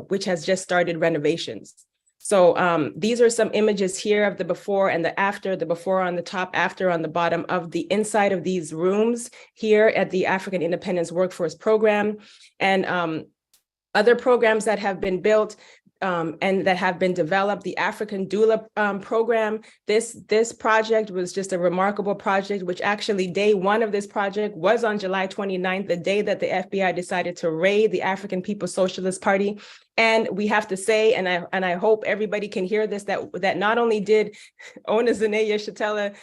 which has just started renovations. So these are some images here of the before and the after, the before on the top, after on the bottom of the inside of these rooms here at the African Independence Workforce Program, and other programs that have been built and that have been developed. The African Doula program, this project was just a remarkable project, which actually day one of this project was on July 29th, the day that the FBI decided to raid the African People's Socialist Party. And we have to say, and I hope everybody can hear this, that not only did Ona Zeneya Shatella,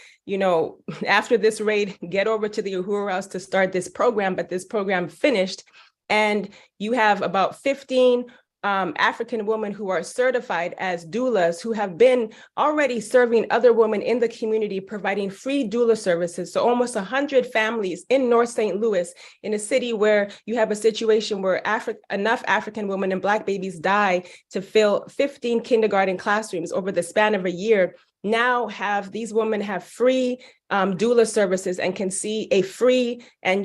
after this raid, get over to the Uhuru House to start this program, but this program finished. And you have about 15 African women who are certified as doulas who have been already serving other women in the community, providing free doula services. So almost 100 families in North St. Louis, in a city where you have a situation where enough African women and Black babies die to fill 15 kindergarten classrooms over the span of a year. Now these women have free doula services and can see a free and,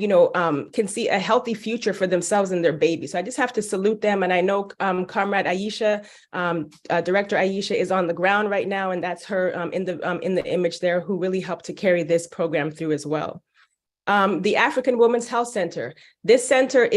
can see a healthy future for themselves and their babies. So I just have to salute them. And I know Comrade Aisha, Director Aisha is on the ground right now, and that's her in the image there, who really helped to carry this program through as well. The African Women's Health Center. This center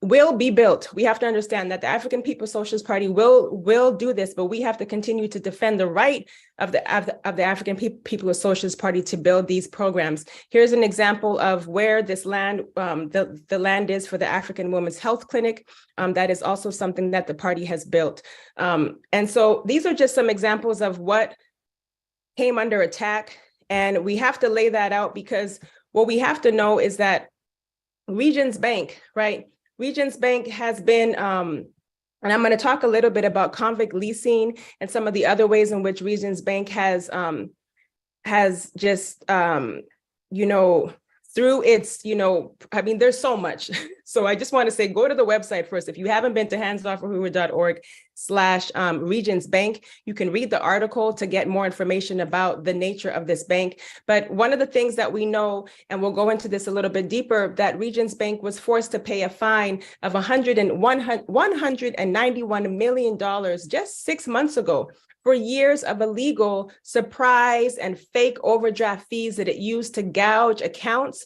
will be built. We have to understand that the African People's Socialist Party will do this, but we have to continue to defend the right of the African People's Socialist Party to build these programs. Here's an example of where this land, the land is for the African Women's Health Clinic. That is also something that the party has built. And so these are just some examples of what came under attack. And we have to lay that out, because what we have to know is that Regions Bank, right? Regions Bank has been, and I'm going to talk a little bit about convict leasing and some of the other ways in which Regions Bank has just, through its, there's so much. So I just want to say, go to the website first. If you haven't been to handsoffuhuru.org/Regions Bank, you can read the article to get more information about the nature of this bank. But one of the things that we know, and we'll go into this a little bit deeper, that Regions Bank was forced to pay a fine of $191 million just 6 months ago for years of illegal surprise and fake overdraft fees that it used to gouge accounts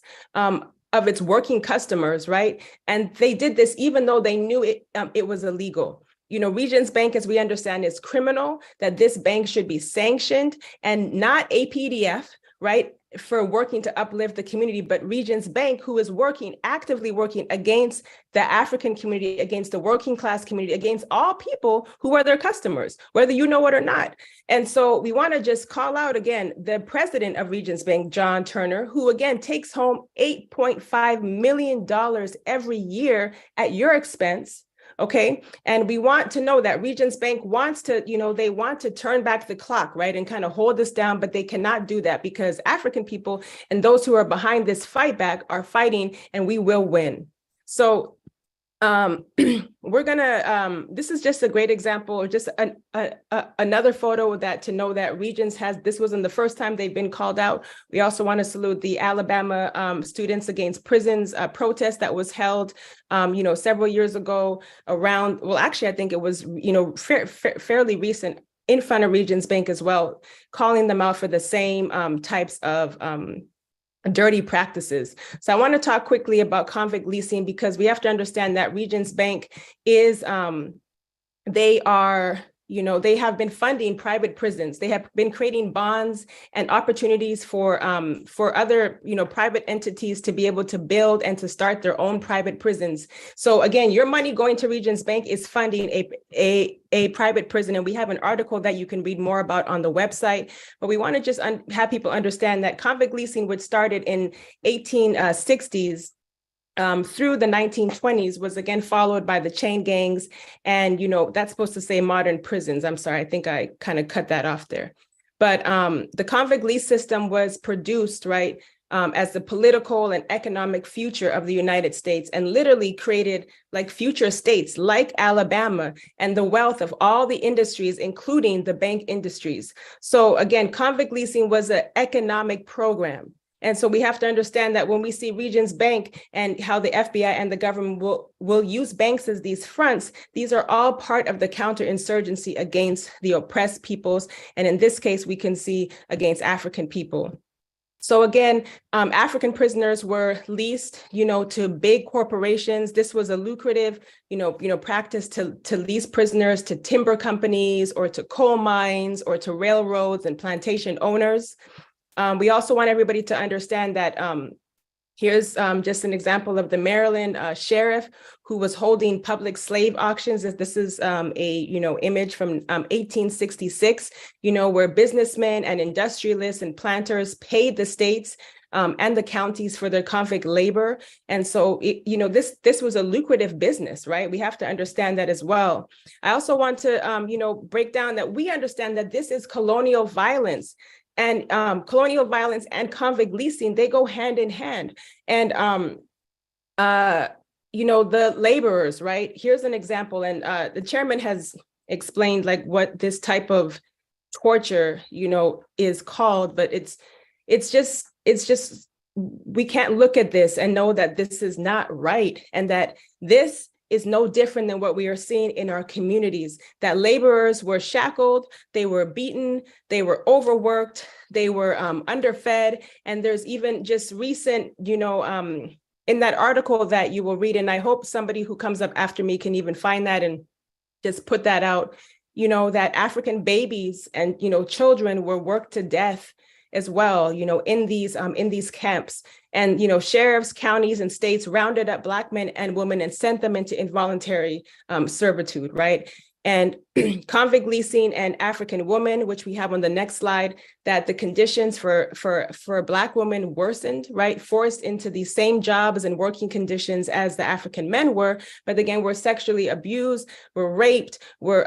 of its working customers, right? And they did this even though they knew it was illegal. Regions Bank, as we understand, is criminal, that this bank should be sanctioned and not APDF, right? for working to uplift the community, but Regions Bank, who is actively working against the African community, against the working class community, against all people who are their customers, whether you know it or not. And so we want to just call out again, the president of Regions Bank, John Turner, who again takes home $8.5 million every year at your expense. Okay. And we want to know that Regions Bank wants to, they want to turn back the clock, right, and kind of hold this down, but they cannot do that because African people and those who are behind this fight back are fighting, and we will win. So we're gonna, this is just a great example, or just another photo that to know that Regions this wasn't the first time they've been called out. We also want to salute the Alabama Students Against Prisons protest that was held, several years ago around, well, actually, I think it was, fairly recent in front of Regions Bank as well, calling them out for the same types of dirty practices. So I want to talk quickly about convict leasing, because we have to understand that Regions Bank is, they have been funding private prisons. They have been creating bonds and opportunities for other, private entities to be able to build and to start their own private prisons. So again, your money going to Regions Bank is funding a private prison. And we have an article that you can read more about on the website. But we want to just have people understand that convict leasing, which started in 1860s, through the 1920s, was again followed by the chain gangs. And, that's supposed to say modern prisons. I'm sorry, I think I kind of cut that off there. But the convict lease system was produced, right, as the political and economic future of the United States, and literally created like future states like Alabama and the wealth of all the industries, including the bank industries. So again, convict leasing was an economic program. And so we have to understand that when we see Regions Bank and how the FBI and the government will use banks as these fronts, these are all part of the counterinsurgency against the oppressed peoples. And in this case, we can see against African people. So again, African prisoners were leased, to big corporations. This was a lucrative, practice to lease prisoners to timber companies or to coal mines or to railroads and plantation owners. We also want everybody to understand that here's just an example of the Maryland sheriff who was holding public slave auctions. This is a image from 1866, where businessmen and industrialists and planters paid the states and the counties for their convict labor. And so, this was a lucrative business, right? We have to understand that as well. I also want to, break down that we understand that this is colonial violence. And colonial violence and convict leasing, they go hand in hand. And, the laborers, right? Here's an example. And the chairman has explained like what this type of torture, is called, but it's just, we can't look at this and know that this is not right. And that this is no different than what we are seeing in our communities, that laborers were shackled, they were beaten, they were overworked, they were underfed. And there's even just recent, in that article that you will read, and I hope somebody who comes up after me can even find that and just put that out, that African babies and, children were worked to death as well, in these camps. And, sheriffs, counties, and states rounded up Black men and women and sent them into involuntary servitude, right? And convict leasing and African women, which we have on the next slide, that the conditions for Black women worsened, right? Forced into the same jobs and working conditions as the African men were, but again, were sexually abused, were raped, were,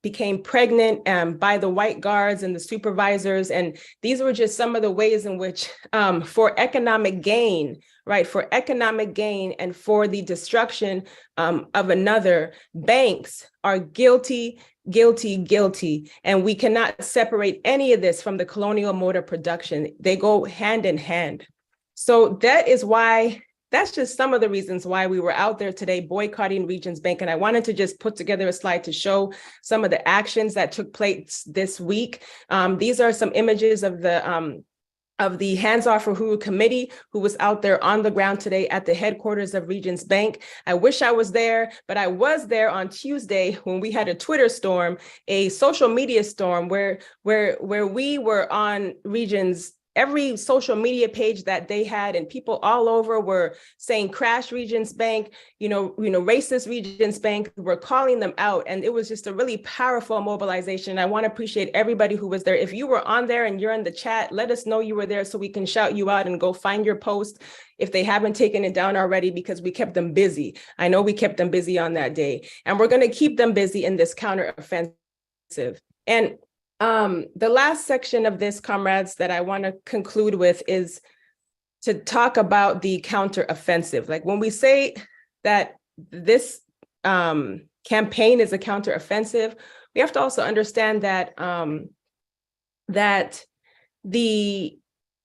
became pregnant by the white guards and the supervisors. And these were just some of the ways in which for economic gain, right? For economic gain and for the destruction of another, banks are guilty, guilty, guilty. And we cannot separate any of this from the colonial mode of production. They go hand in hand. So that is why, that's just some of the reasons why we were out there today boycotting Regions Bank. And I wanted to just put together a slide to show some of the actions that took place this week. These are some images of the Hands Off Uhuru committee who was out there on the ground today at the headquarters of Regions Bank. I wish I was there, but I was there on Tuesday when we had a Twitter storm, a social media storm where we were on Regions every social media page that they had, and people all over were saying crash Regents Bank, racist Regents Bank, were calling them out. And it was just a really powerful mobilization. I want to appreciate everybody who was there. If you were on there and you're in the chat, let us know you were there so we can shout you out and go find your post if they haven't taken it down already, because we kept them busy. I know we kept them busy on that day, and we're going to keep them busy in this counteroffensive. And the last section of this, comrades, that I want to conclude with is to talk about the counteroffensive. Like, when we say that this campaign is a counteroffensive, we have to also understand that that the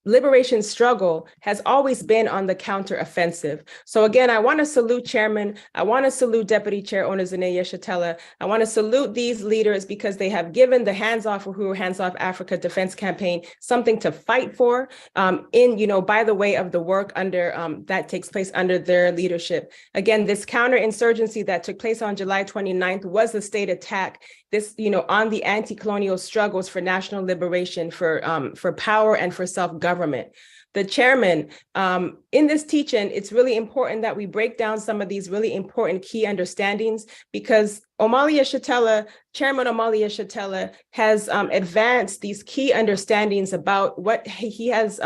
liberation struggle has always been on the counteroffensive. So again, I want to salute Chairman. I want to salute Deputy Chair Onezene Yeshitela. I want to salute these leaders because they have given the Hands Off Uhuru, Hands Off Africa Defense Campaign something to fight for by the way of the work that takes place under their leadership. Again, this counterinsurgency that took place on July 29th was a state attack. This, on the anti-colonial struggles for national liberation, for power and for self-government. The chairman, in this teach-in, it's really important that we break down some of these really important key understandings, because Chairman Omali Yeshitela has advanced these key understandings about what he has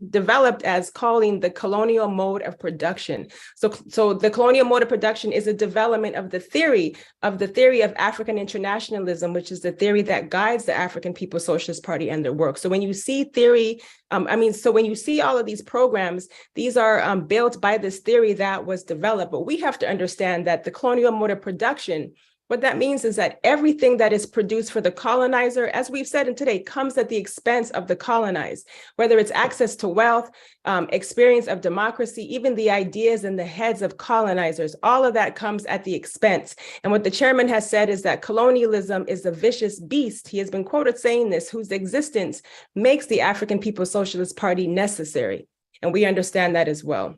developed as calling the colonial mode of production. So the colonial mode of production is a development of the theory of African internationalism, which is the theory that guides the African People's Socialist Party and their work. So when you see when you see all of these programs, these are built by this theory that was developed. But we have to understand that the colonial mode of production, what that means is that everything that is produced for the colonizer, as we've said today, comes at the expense of the colonized, whether it's access to wealth, experience of democracy, even the ideas in the heads of colonizers, all of that comes at the expense. And what the chairman has said is that colonialism is a vicious beast. He has been quoted saying this, whose existence makes the African People's Socialist Party necessary. And we understand that as well.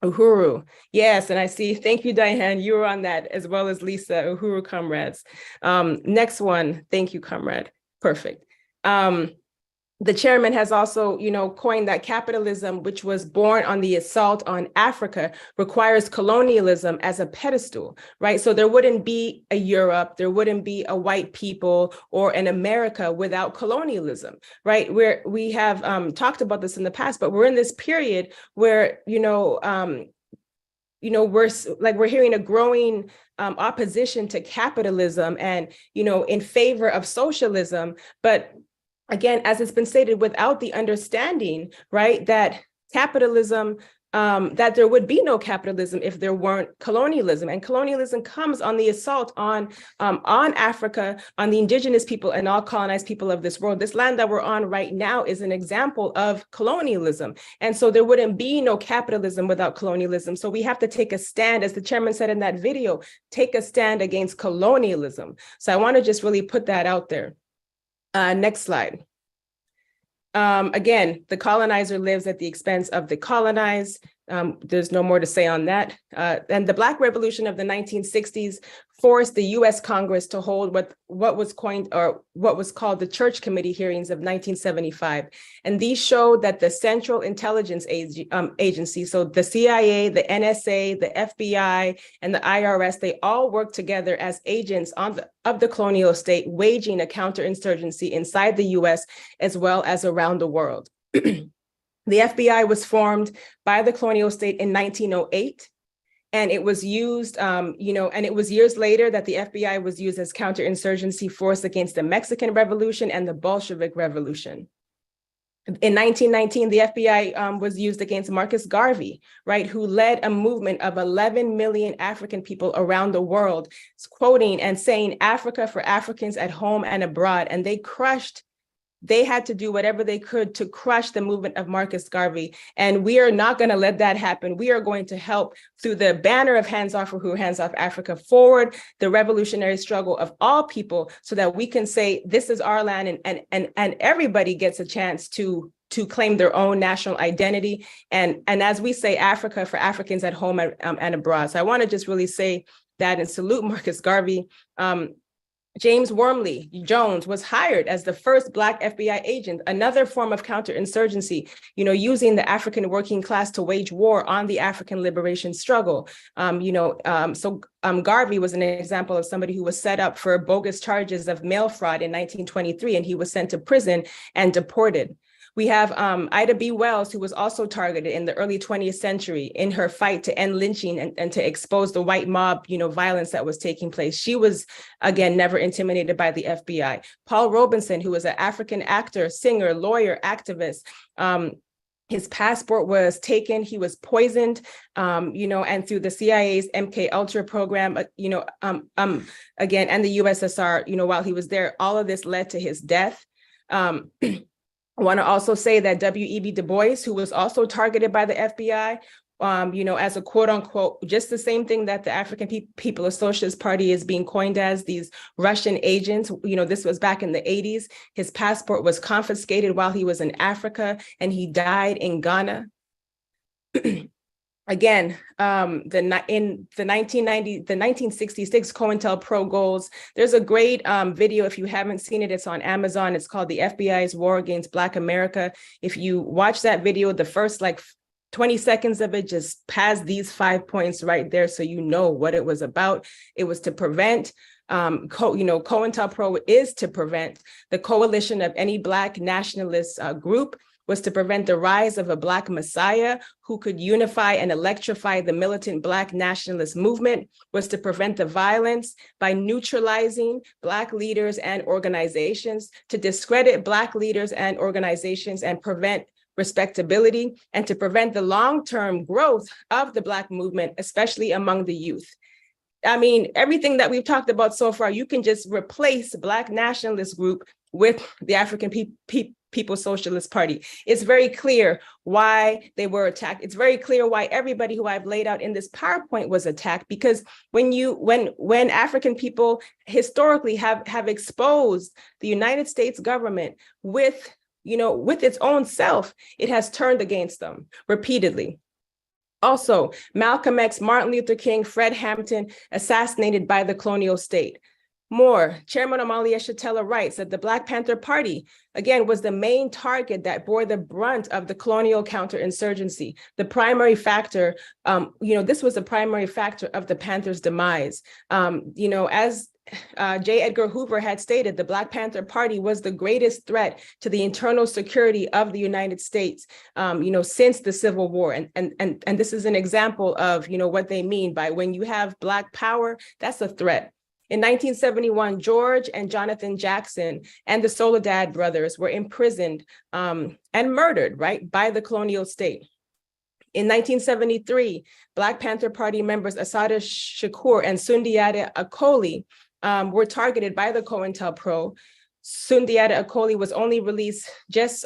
Uhuru, yes, and I see, thank you, Diane, you were on that, as well as Lisa. Uhuru, comrades. Next one, thank you, comrade, perfect. The chairman has also, coined that capitalism, which was born on the assault on Africa, requires colonialism as a pedestal, right? So there wouldn't be a Europe, there wouldn't be a white people or an America without colonialism, right? We have talked about this in the past, but we're in this period where, we're hearing a growing opposition to capitalism and, in favor of socialism, but again, as it's been stated, without the understanding, right, that capitalism, that there would be no capitalism if there weren't colonialism. And colonialism comes on the assault on Africa, on the indigenous people and all colonized people of this world. This land that we're on right now is an example of colonialism. And so there wouldn't be no capitalism without colonialism. So we have to take a stand, as the chairman said in that video, take a stand against colonialism. So I want to just really put that out there. Next slide. Again, the colonizer lives at the expense of the colonized. There's no more to say on that. And the Black Revolution of the 1960s forced the US Congress to hold what was coined, or what was called, the Church Committee hearings of 1975. And these showed that the Central Intelligence Agency, so the CIA, the NSA, the FBI, and the IRS, they all worked together as agents of the colonial state, waging a counterinsurgency inside the US as well as around the world. The FBI was formed by the colonial state in 1908. And it was used, and it was years later that the FBI was used as counterinsurgency force against the Mexican Revolution and the Bolshevik Revolution. In 1919, the FBI was used against Marcus Garvey, right, who led a movement of 11 million African people around the world, quoting and saying Africa for Africans at home and abroad. And they had to do whatever they could to crush the movement of Marcus Garvey. And we are not going to let that happen. We are going to help, through the banner of Hands Off Uhuru, Hands Off Africa, forward the revolutionary struggle of all people, so that we can say this is our land, and everybody gets a chance to claim their own national identity. And as we say, Africa for Africans at home and abroad. So I want to just really say that and salute Marcus Garvey. James Wormley Jones was hired as the first Black FBI agent, another form of counterinsurgency, using the African working class to wage war on the African liberation struggle. Garvey was an example of somebody who was set up for bogus charges of mail fraud in 1923, and he was sent to prison and deported. We have Ida B. Wells, who was also targeted in the early 20th century in her fight to end lynching and to expose the white mob, violence that was taking place. She was, again, never intimidated by the FBI. Paul Robeson, who was an African actor, singer, lawyer, activist, his passport was taken, he was poisoned, and through the CIA's MK Ultra program, again, and the USSR, while he was there, all of this led to his death. I want to also say that W.E.B. Du Bois, who was also targeted by the FBI, as a quote unquote, just the same thing that the African People's Socialist Party is being coined as, these Russian agents. This was back in the 80s. His passport was confiscated while he was in Africa, and he died in Ghana. Again, in the 1966 COINTELPRO goals, there's a great video. If you haven't seen it, it's on Amazon. It's called The FBI's War Against Black America. If you watch that video, the first 20 seconds of it just has these 5 points right there, so you know what it was about. It was to prevent, COINTELPRO is to prevent the coalition of any Black nationalist group, was to prevent the rise of a Black messiah who could unify and electrify the militant Black nationalist movement, was to prevent the violence by neutralizing Black leaders and organizations, to discredit Black leaders and organizations and prevent respectability, and to prevent the long-term growth of the Black movement, especially among the youth. I mean, everything that we've talked about so far, you can just replace Black nationalist group with the African People's Socialist Party. It's very clear why they were attacked. It's very clear why everybody who I've laid out in this PowerPoint was attacked, because when African people historically have exposed the United States government with its own self, it has turned against them repeatedly. Also, Malcolm X, Martin Luther King, Fred Hampton, assassinated by the colonial state. More, Chairman Omali Yeshitela writes that the Black Panther Party, again, was the main target that bore the brunt of the colonial counterinsurgency. The primary factor, this was the primary factor of the Panthers' demise. As J. Edgar Hoover had stated, the Black Panther Party was the greatest threat to the internal security of the United States, since the Civil War. And this is an example of, what they mean by when you have Black power, that's a threat. In 1971, George and Jonathan Jackson and the Soledad brothers were imprisoned and murdered, by the colonial state. In 1973, Black Panther Party members Assata Shakur and Sundiata Acoli were targeted by the COINTELPRO. Sundiata Acoli was only released just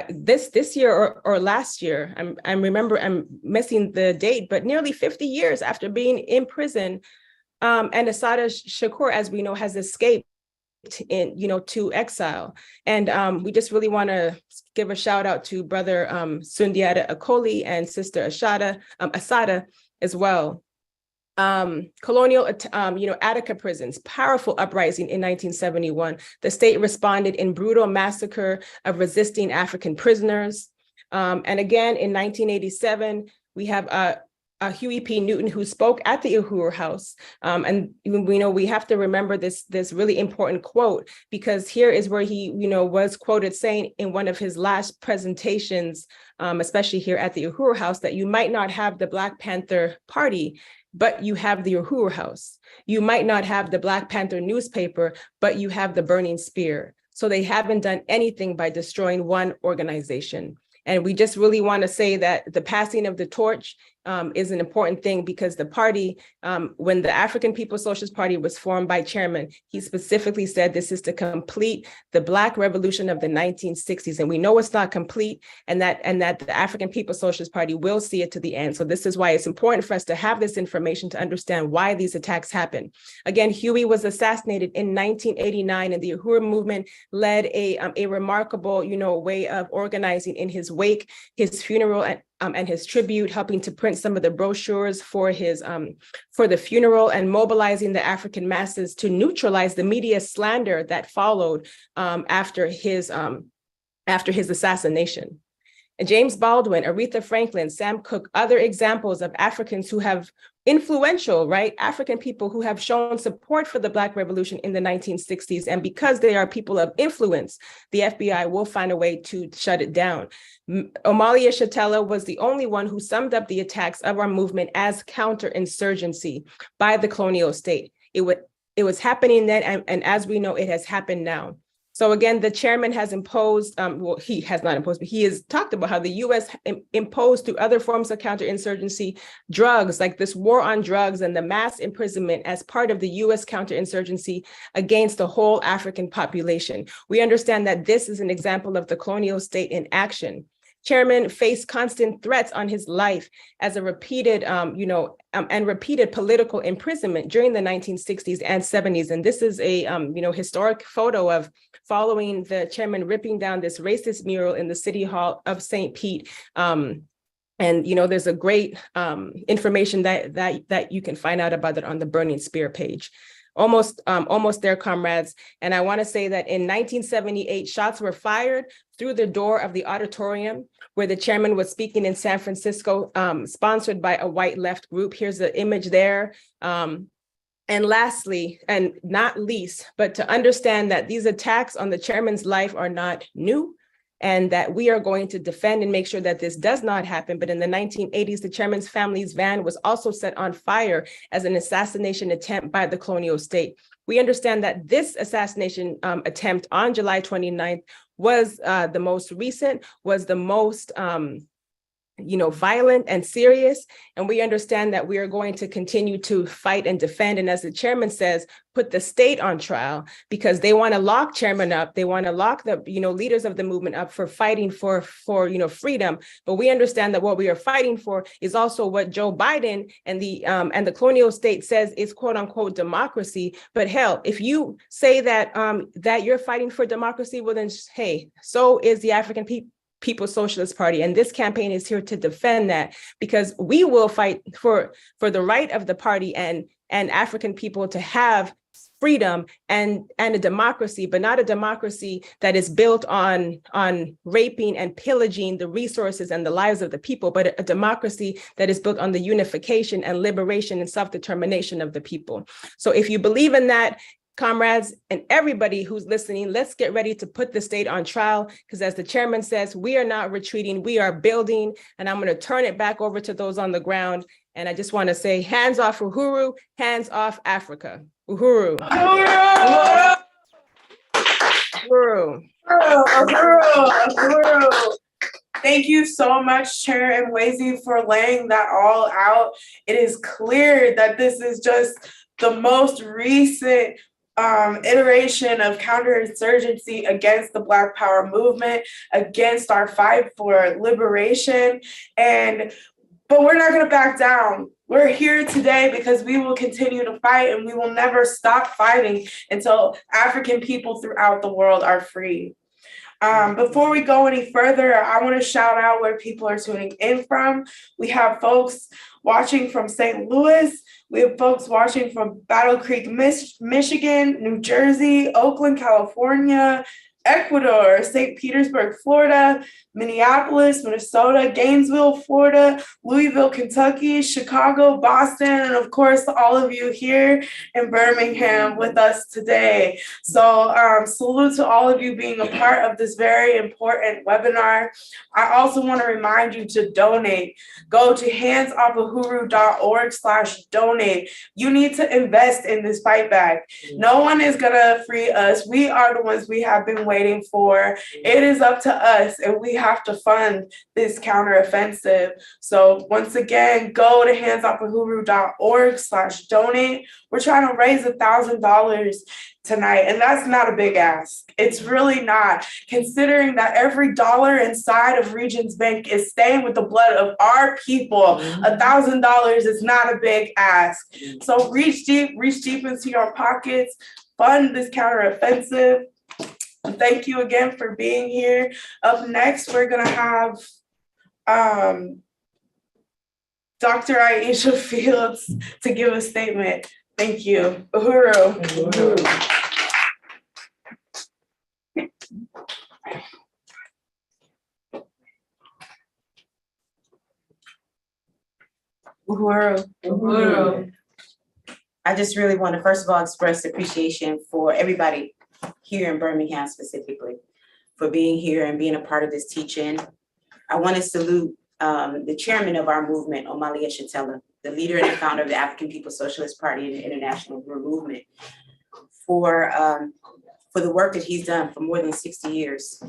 this year or last year. I'm missing the date, but nearly 50 years after being in prison. And Assata Shakur, as we know, has escaped to exile. And we just really want to give a shout out to brother Sundiata Acoli and sister Assata as well. Colonial, Attica prisons, powerful uprising in 1971. The state responded in brutal massacre of resisting African prisoners. And again, in 1987, we have Huey P. Newton, who spoke at the Uhuru House. And we have to remember this really important quote, because here is where he was quoted saying in one of his last presentations, especially here at the Uhuru House, that you might not have the Black Panther Party, but you have the Uhuru House. You might not have the Black Panther newspaper, but you have the burning spear. So they haven't done anything by destroying one organization. And we just really want to say that the passing of the torch is an important thing, because the party, when the African People's Socialist Party was formed by Chairman, he specifically said this is to complete the Black Revolution of the 1960s. And we know it's not complete, and that the African People's Socialist Party will see it to the end. So this is why it's important for us to have this information to understand why these attacks happen. Again, Huey was assassinated in 1989, and the Uhuru movement led a remarkable, way of organizing in his wake. His funeral and his tribute, helping to print some of the brochures for his for the funeral, and mobilizing the African masses to neutralize the media slander that followed after his assassination. And James Baldwin, Aretha Franklin, Sam Cooke, other examples of Africans who have influential, right? African people who have shown support for the Black Revolution in the 1960s. And because they are people of influence, the FBI will find a way to shut it down. Omali Yeshitela was the only one who summed up the attacks of our movement as counterinsurgency by the colonial state. It was happening then, and as we know, it has happened now. So again, the chairman has imposed, well, he has not imposed, but he has talked about how the US imposed through other forms of counterinsurgency drugs, like this war on drugs and the mass imprisonment as part of the US counterinsurgency against the whole African population. We understand that this is an example of the colonial state in action. Chairman faced constant threats on his life as a repeated, and repeated political imprisonment during the 1960s and 70s. And this is a, historic photo of following the chairman ripping down this racist mural in the City Hall of St. Pete. And, there's a great information that you can find out about it on the Burning Spear page. Almost there, comrades. And I want to say that in 1978, shots were fired through the door of the auditorium where the chairman was speaking in San Francisco, sponsored by a white left group. Here's the image there. And lastly, and not least, but to understand that these attacks on the chairman's life are not new, and that we are going to defend and make sure that this does not happen. But in the 1980s, the chairman's family's van was also set on fire as an assassination attempt by the colonial state. We understand that this assassination attempt on July 29th was the most recent, was the most violent and serious. And we understand that we are going to continue to fight and defend. And as the chairman says, put the state on trial, because they want to lock chairman up. They want to lock the, leaders of the movement up for fighting for freedom. But we understand that what we are fighting for is also what Joe Biden and the colonial state says is quote unquote democracy. But hell, if you say that that you're fighting for democracy, well then, hey, so is the African People's Socialist Party. And this campaign is here to defend that, because we will fight for the right of the party and African people to have freedom and a democracy, but not a democracy that is built on raping and pillaging the resources and the lives of the people, but a democracy that is built on the unification and liberation and self-determination of the people. So if you believe in that, comrades and everybody who's listening, let's get ready to put the state on trial, because as the chairman says, we are not retreating, we are building. And I'm going to turn it back over to those on the ground. And I just want to say, hands off Uhuru, hands off Africa. Uhuru. Uhuru. Uhuru. Uhuru. Thank you so much, Chair Mwezi, for laying that all out. It is clear that this is just the most recent iteration of counterinsurgency against the Black Power movement, against our fight for liberation. But we're not going to back down. We're here today because we will continue to fight, and we will never stop fighting until African people throughout the world are free. Before we go any further, I want to shout out where people are tuning in from. We have folks watching from St. Louis. We have folks watching from Battle Creek, Michigan, New Jersey, Oakland, California, Ecuador, St. Petersburg, Florida, Minneapolis, Minnesota, Gainesville, Florida, Louisville, Kentucky, Chicago, Boston, and of course, all of you here in Birmingham with us today. So salute to all of you being a part of this very important webinar. I also want to remind you to donate. Go to handsoffuhuru.org/donate. You need to invest in this fight back. No one is going to free us. We are the ones we have been waiting for. It is up to us, and we have to fund this counteroffensive. So once again, go to handsoffuhuru.org/donate. We're trying to raise $1,000 tonight, and that's not a big ask. It's really not, considering that every dollar inside of Regions Bank is stained with the blood of our people. $1,000 is not a big ask. So reach deep into your pockets, fund this counteroffensive. Thank you again for being here. Up next, we're gonna have Dr. Aisha Fields to give a statement. Thank you. Uhuru. Uhuru. Uhuru. Uhuru. I just really want to, first of all, express appreciation for everybody here in Birmingham specifically for being here and being a part of this teaching. I want to salute the chairman of our movement, Omali Yeshitela, the leader and the founder of the African People's Socialist Party and the International Uhuru Movement, for the work that he's done for more than 60 years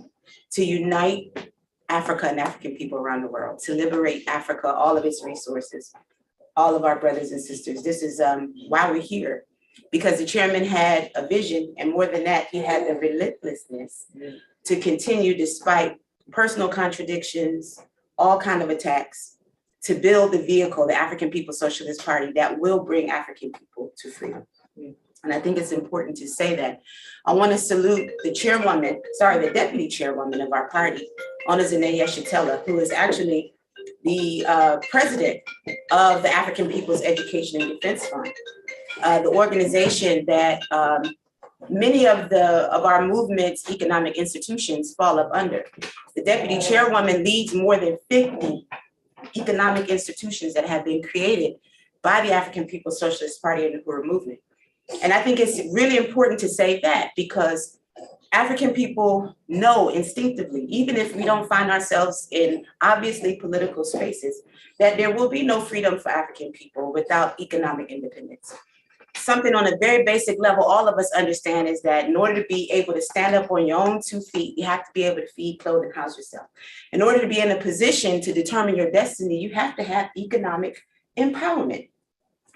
to unite Africa and African people around the world, to liberate Africa, all of its resources, all of our brothers and sisters. This is why we're here, because the chairman had a vision, and more than that, he had the relentlessness to continue despite personal contradictions, all kind of attacks, to build the vehicle, the African People's Socialist Party, that will bring African people to freedom. And I think it's important to say that. I want to salute the the deputy chairwoman of our party, Onazine Yeshitela, who is actually the president of the African People's Education and Defense Fund, the organization that many of our movement's economic institutions fall up under. The deputy chairwoman leads more than 50 economic institutions that have been created by the African People's Socialist Party and the Uhuru movement. And I think it's really important to say that, because African people know instinctively, even if we don't find ourselves in obviously political spaces, that there will be no freedom for African people without economic independence. Something on a very basic level all of us understand is that in order to be able to stand up on your own 2 feet, you have to be able to feed, clothe, and house yourself. In order to be in a position to determine your destiny, you have to have economic empowerment.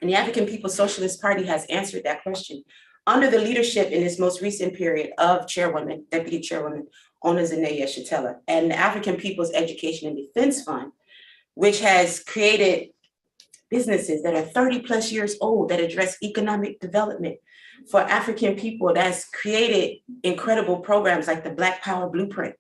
And the African People's Socialist Party has answered that question under the leadership in this most recent period of Deputy Chairwoman Onazine Yeshitela, and the African People's Education and Defense Fund, which has created businesses that are 30 plus years old that address economic development for African people, that's created incredible programs like the Black Power Blueprint,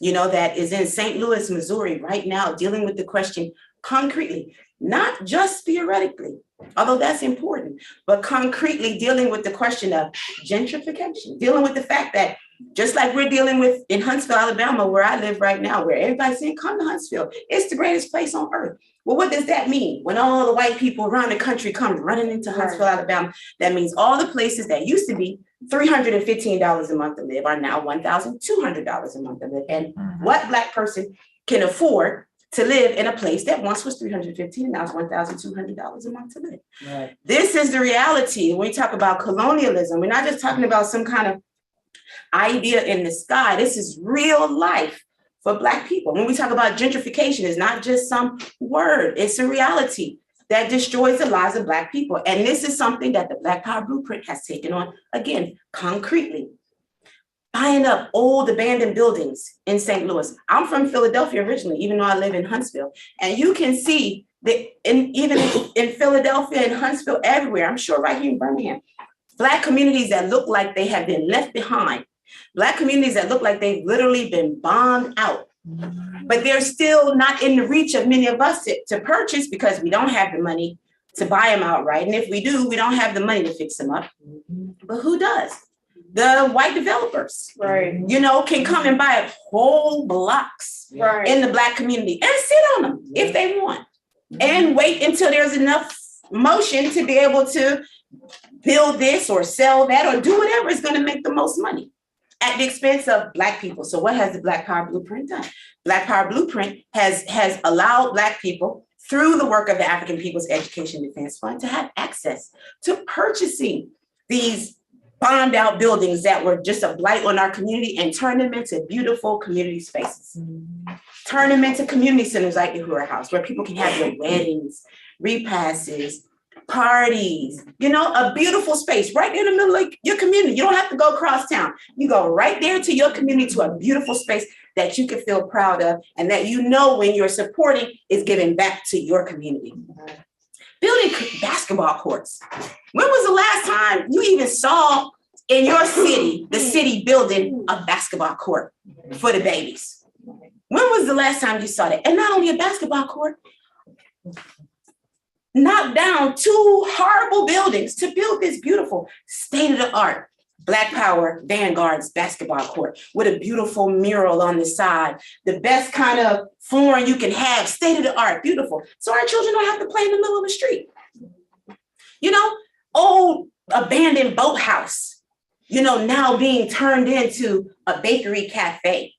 that is in St. Louis, Missouri right now, dealing with the question concretely, not just theoretically, although that's important, but concretely dealing with the question of gentrification, dealing with the fact that just like we're dealing with in Huntsville, Alabama, where I live right now, where everybody's saying, come to Huntsville, it's the greatest place on earth. Well, what does that mean? When all the white people around the country come running into Huntsville, Alabama, that means all the places that used to be $315 a month to live are now $1,200 a month to live. And what Black person can afford to live in a place that once was $315 and now it's $1,200 a month to live? Right. This is the reality. When we talk about colonialism, we're not just talking about some kind of idea in the sky. This is real life for Black people. When we talk about gentrification, it's not just some word, it's a reality that destroys the lives of Black people. And this is something that the Black Power Blueprint has taken on, again, concretely. Buying up old abandoned buildings in St. Louis. I'm from Philadelphia originally, even though I live in Huntsville. And you can see that even in Philadelphia and Huntsville, everywhere, I'm sure right here in Birmingham, Black communities that look like they have been left behind. Black communities that look like they've literally been bombed out, but they're still not in the reach of many of us to purchase, because we don't have the money to buy them outright. And if we do, we don't have the money to fix them up. But who does? The white developers, right? Can come and buy whole blocks in the Black community and sit on them if they want, and wait until there's enough motion to be able to build this or sell that or do whatever is going to make the most money at the expense of Black people. So what has the Black Power Blueprint done? Black Power Blueprint has allowed Black people, through the work of the African People's Education and Defense Fund, to have access to purchasing these bombed out buildings that were just a blight on our community and turn them into beautiful community spaces. Turn them into community centers like the Uhuru House, where people can have their weddings, repasses, parties, a beautiful space right in the middle of your community. You don't have to go across town. You go right there to your community, to a beautiful space that you can feel proud of, and that when you're supporting is giving back to your community. Building basketball courts. When was the last time you even saw in your city, the city building a basketball court for the babies? When was the last time you saw that? And not only a basketball court, knocked down 2 horrible buildings to build this beautiful state-of-the-art Black Power Vanguard's basketball court with a beautiful mural on the side, the best kind of flooring you can have, state-of-the-art, beautiful. So our children don't have to play in the middle of the street. You know, old abandoned boathouse, you know, now being turned into a bakery cafe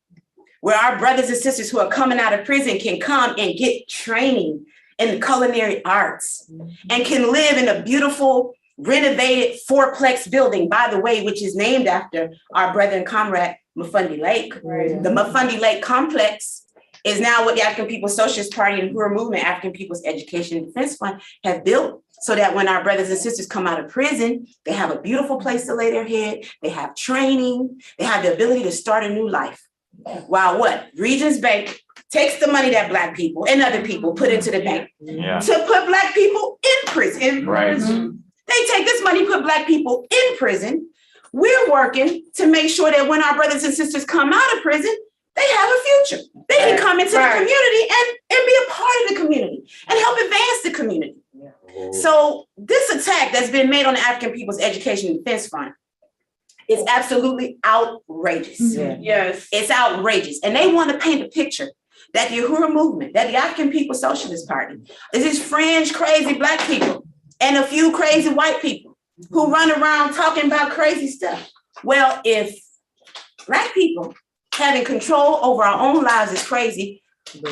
where our brothers and sisters who are coming out of prison can come and get training in the culinary arts and can live in a beautiful renovated 4-plex building, by the way, which is named after our brother and comrade, Mafundi Lake. Right. The Mafundi Lake complex is now what the African People's Socialist Party and Uhuru Movement, African People's Education and Defense Fund, have built so that when our brothers and sisters come out of prison, they have a beautiful place to lay their head, they have training, they have the ability to start a new life. While what? Regions Bank takes the money that Black people and other people put into the bank to put Black people in prison. Right. They take this money, put Black people in prison. We're working to make sure that when our brothers and sisters come out of prison, they have a future. They can come into the community and be a part of the community and help advance the community. So this attack that's been made on the African People's Education and Defense Fund is absolutely outrageous. Yes. It's outrageous. And they want to paint a picture that the Uhuru Movement, that the African People's Socialist Party is these fringe, crazy Black people and a few crazy white people who run around talking about crazy stuff. Well, if Black people having control over our own lives is crazy,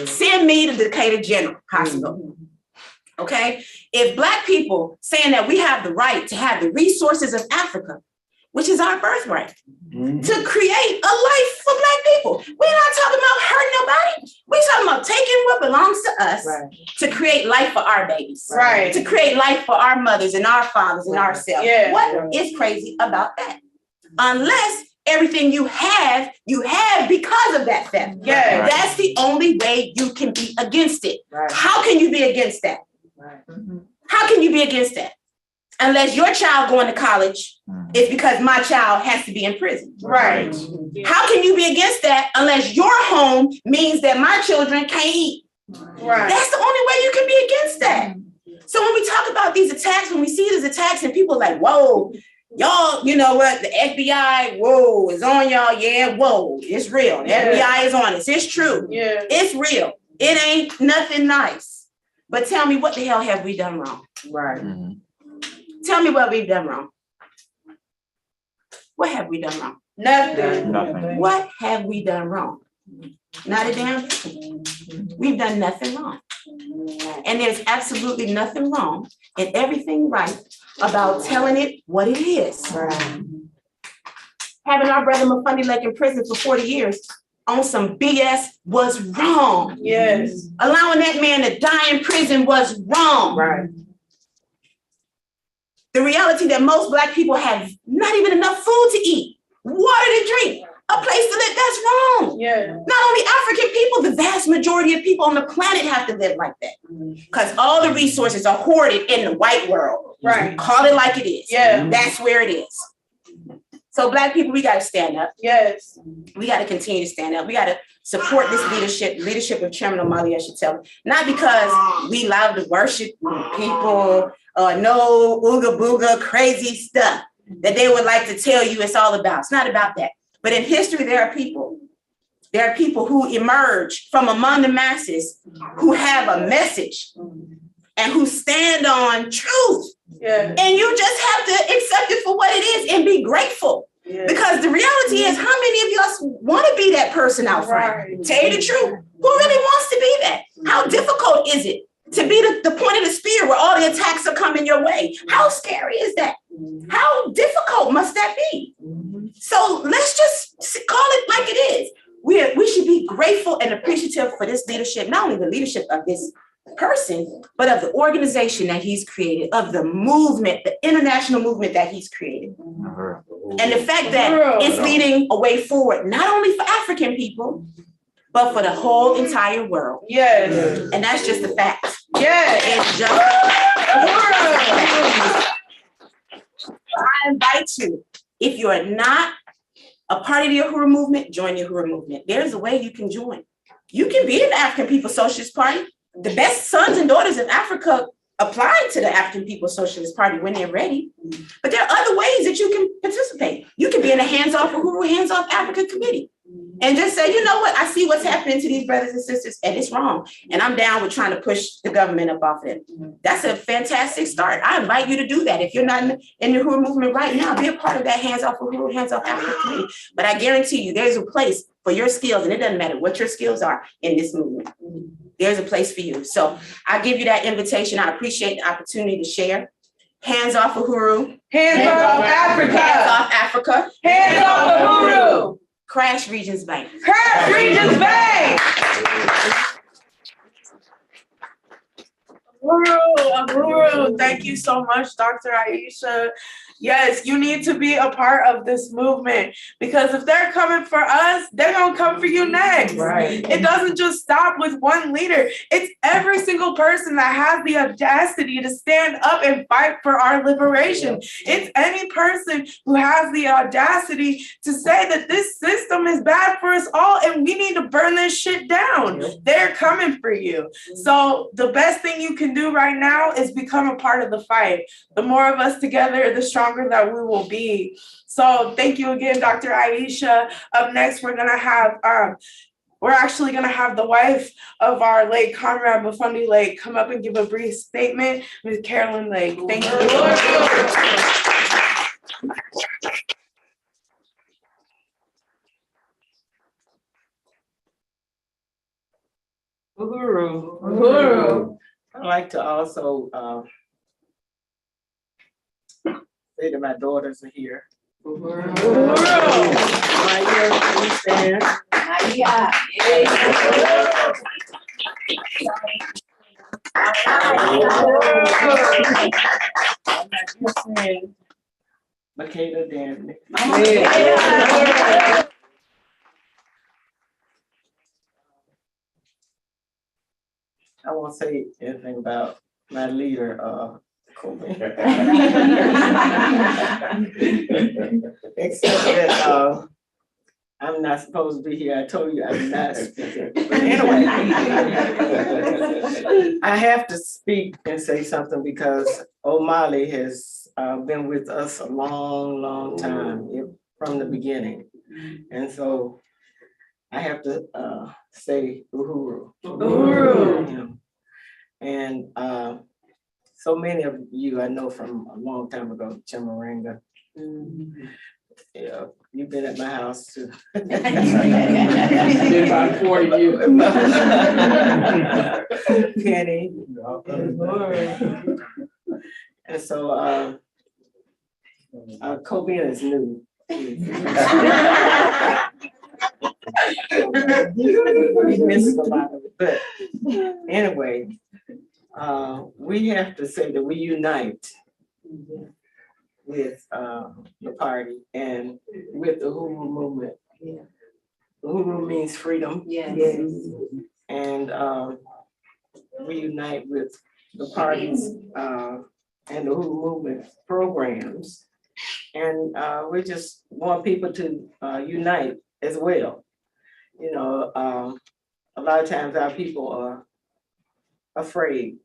send me to Decatur General Hospital. Okay? If Black people saying that we have the right to have the resources of Africa, which is our birthright, to create a life for Black people. We're not talking about hurting nobody. We're talking about taking what belongs to us to create life for our babies, to create life for our mothers and our fathers and ourselves. What is crazy about that? Unless everything you have because of that theft. That's the only way you can be against it. How can you be against that? How can you be against that? Unless your child going to college is because my child has to be in prison. How can you be against that unless your home means that my children can't eat? That's the only way you can be against that. So when we talk about these attacks, when we see these attacks and people are like, whoa, y'all, you know what, the FBI, whoa, is on y'all. Yeah, whoa, it's real. The FBI is on us. It's true. It's real. It ain't nothing nice. But tell me, what the hell have we done wrong? Tell me what we've done wrong. What have we done wrong? Nothing. What have we done wrong? Not a damn thing. We've done nothing wrong. And there's absolutely nothing wrong and everything right about telling it what it is. Having our brother Mafundi Lake in prison for 40 years on some BS was wrong. Allowing that man to die in prison was wrong. The reality that most Black people have not even enough food to eat, water to drink, a place to live, that's wrong. Not only African people, the vast majority of people on the planet have to live like that. Because all the resources are hoarded in the white world. Call it like it is. That's where it is. So Black people, we got to stand up. We got to continue to stand up. We got to support this leadership of Chairman Omali Yeshitela, not because we love to worship people or no ooga booga crazy stuff that they would like to tell you it's all about. It's not about that. But in history, there are people who emerge from among the masses who have a message and who stand on truth. And you just have to accept it for what it is and be grateful. Because the reality is, how many of us want to be that person out front? Tell you the truth. Who really wants to be that? How difficult is it to be the point of the spear where all the attacks are coming your way? How scary is that? How difficult must that be? So let's just call it like it is. We should be grateful and appreciative for this leadership, not only the leadership of this person, but of the organization that he's created, of the movement, the international movement that he's created. And the fact that it's leading a way forward, not only for African people, but for the whole entire world. And that's just the fact. It's just I invite you, if you're not a part of the Uhuru movement, join the Uhuru movement. There's a way you can join. You can be in the African People's Socialist Party. The best sons and daughters of Africa apply to the African People's Socialist Party when they're ready. But there are other ways that you can participate. You can be in a Hands Off Uhuru, Hands Off Africa committee and just say, you know what, I see what's happening to these brothers and sisters and it's wrong. And I'm down with trying to push the government up off it. That's a fantastic start. I invite you to do that. If you're not in the Uhuru movement right now, be a part of that Hands Off Uhuru, Hands Off Africa committee. But I guarantee you there's a place for your skills, and it doesn't matter what your skills are in this movement. There's a place for you. So I give you that invitation. I appreciate the opportunity to share. Hands Off Uhuru. Hands Off Africa. Hands Off Africa. Hands Off Uhuru. Crash Regions Bank. Crash Regions Bank. Uhuru, thank you so much, Dr. Aisha. Yes, you need to be a part of this movement because if they're coming for us, they're gonna come for you next. Right. It doesn't just stop with one leader. It's every single person that has the audacity to stand up and fight for our liberation. It's any person who has the audacity to say that this system is bad for us all and we need to burn this shit down. They're coming for you. So the best thing you can do right now is become a part of the fight. The more of us together, the stronger that we will be. So thank you again, Dr. Aisha. Up next, we're actually gonna have the wife of our late comrade Mafundi Lake come up and give a brief statement. Ms. Carolyn Lake. Thank you. Uhuru. Uhuru. I'd like to also say that my daughters are here. Uhuru. Maya, please stand. Makeda Danley. I won't say anything about my leader, Kobe. Except that I'm not supposed to be here. I told you I'm not speaking. But anyway, I have to speak and say something because O'Malley has been with us a long, long time from the beginning. And so I have to say Uhuru. Uhuru. And so many of you I know from a long time ago, Chimaranga. Yeah, you've been at my house too. Been about 40 years. Penny. And so Cobian is new. We missed a lot of it, but anyway, we have to say that we unite with the party and with the Uhuru movement. Uhuru means freedom. Yes. And we unite with the parties and the Uhuru movement programs. And we just want people to unite as well. You know, a lot of times our people are afraid.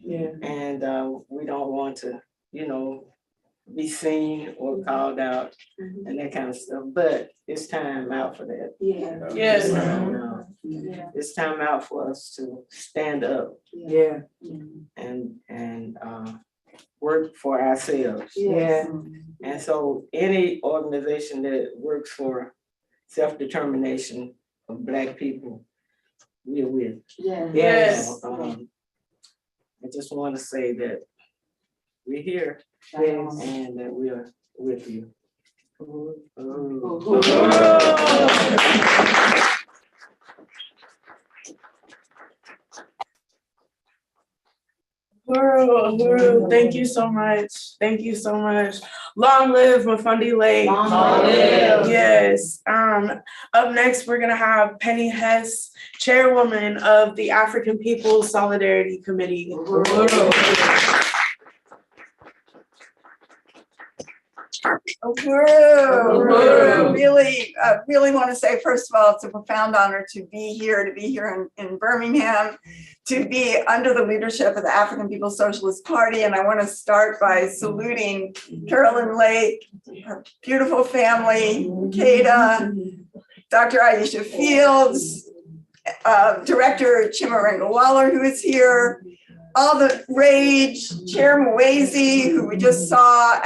And we don't want to, you know, be seen or called out and that kind of stuff. But it's time out for that. Yes. It's time out for us to stand up. And work for ourselves. And so any organization that works for self-determination of Black people, we're with. Yes. I just want to say that we're here and that we are with you. Uhuru, thank you so much. Thank you so much. Long live Mafundi Lake. Long live. Yes. Up next, we're gonna have Penny Hess, chairwoman of the African People's Solidarity Committee. Uhuru. Uhuru. Really want to say, first of all, it's a profound honor to be here in Birmingham, to be under the leadership of the African People's Socialist Party. And I want to start by saluting Carolyn Lake, her beautiful family, Kata, Dr. Aisha Fields, Director Chimarenga Waller, who is here, all the Rage, Chair Mwezi, who we just saw,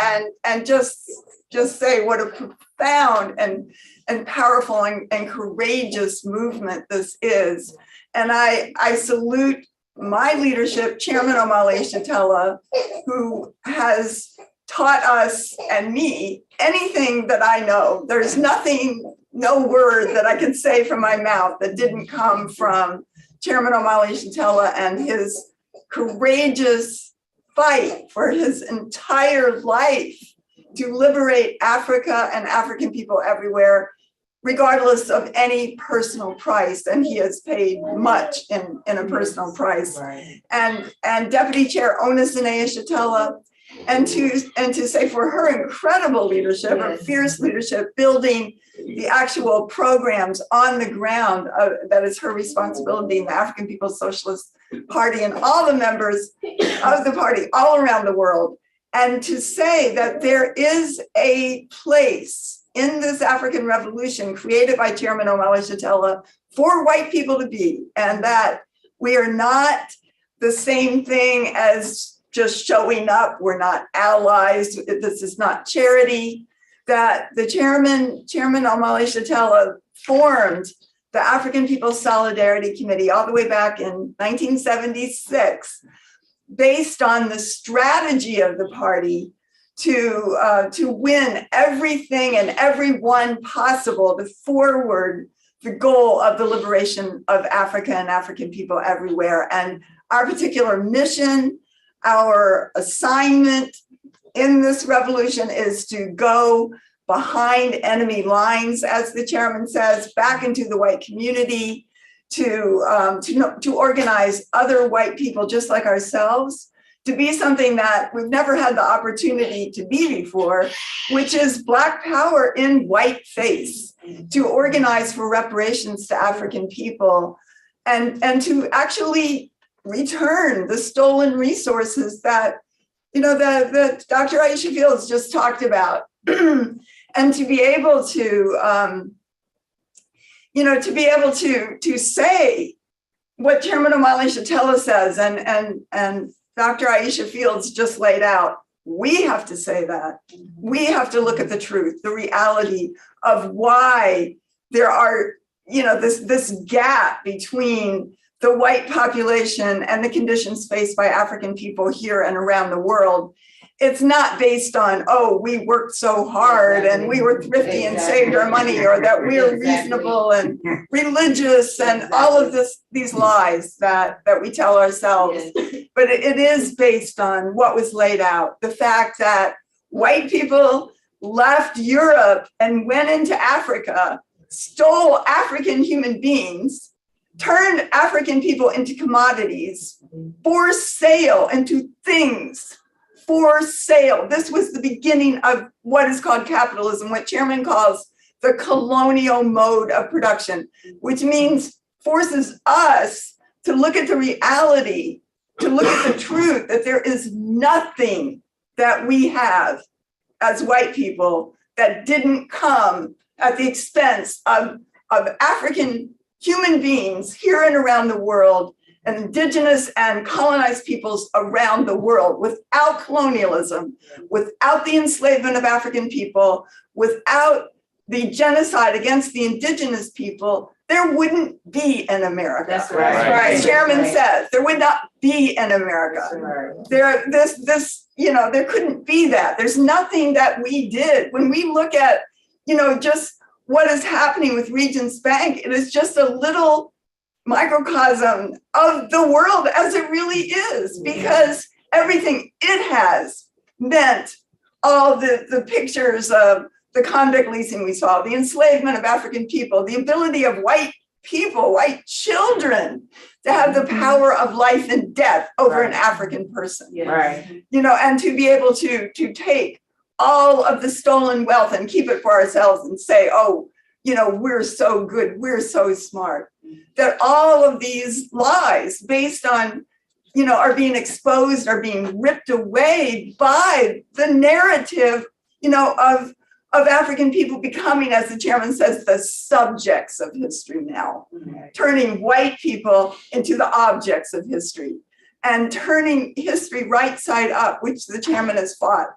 and just say what a profound and powerful and courageous movement this is. And I salute my leadership, Chairman Omale Shatella, who has taught us and me anything that I know. There's nothing, no word that I can say from my mouth that didn't come from Chairman Omale Shatella and his courageous fight for his entire life to liberate Africa and African people everywhere, regardless of any personal price. And he has paid much in a personal price. Right. And Deputy Chair Onasinea Shatella, and to say for her incredible leadership, her fierce leadership, building the actual programs on the ground, that is her responsibility in the African People's Socialist Party and all the members of the party all around the world. And to say that there is a place in this African revolution created by Chairman Omale Shatella for white people to be, and that we are not the same thing as just showing up. We're not allies. This is not charity. That the Chairman Omale Shatella formed the African People's Solidarity Committee all the way back in 1976, based on the strategy of the party to win everything and everyone possible to forward the goal of the liberation of Africa and African people everywhere. And our particular mission, our assignment in this revolution is to go behind enemy lines, as the chairman says, back into the white community, to organize other white people just like ourselves, to be something that we've never had the opportunity to be before, which is Black power in white face, to organize for reparations to African people, and to actually return the stolen resources that, that Dr. Aisha Fields just talked about. And to be able to, to say what Chairman Omale Shatella says, and Dr. Aisha Fields just laid out, we have to say that. We have to look at the truth, the reality of why there are, this gap between the white population and the conditions faced by African people here and around the world. It's not based on, we worked so hard and we were thrifty and saved our money, or that we're reasonable and religious and all of these lies that we tell ourselves. But it is based on what was laid out. The fact that white people left Europe and went into Africa, stole African human beings, turned African people into commodities for sale, into things for sale. This was the beginning of what is called capitalism, what Chairman calls the colonial mode of production, which means forces us to look at the reality, to look at the truth, that there is nothing that we have as white people that didn't come at the expense of African human beings here and around the world, and indigenous and colonized peoples around the world. Without colonialism, without the enslavement of African people, without the genocide against the indigenous people, there wouldn't be an America. That's right. The chairman says there would not be an America. There couldn't be that. There's nothing that we did. When we look at, just what is happening with Regions Bank, it is just a little microcosm of the world as it really is, because everything it has meant, all the pictures of the convict leasing we saw, the enslavement of African people, the ability of white people, white children, to have the power of life and death over an African person. Right. And to be able to take all of the stolen wealth and keep it for ourselves and say, oh, we're so good, we're so smart. That all of these lies based on, are being exposed, are being ripped away by the narrative, of African people becoming, as the chairman says, the subjects of history now, turning white people into the objects of history and turning history right side up, which the chairman has fought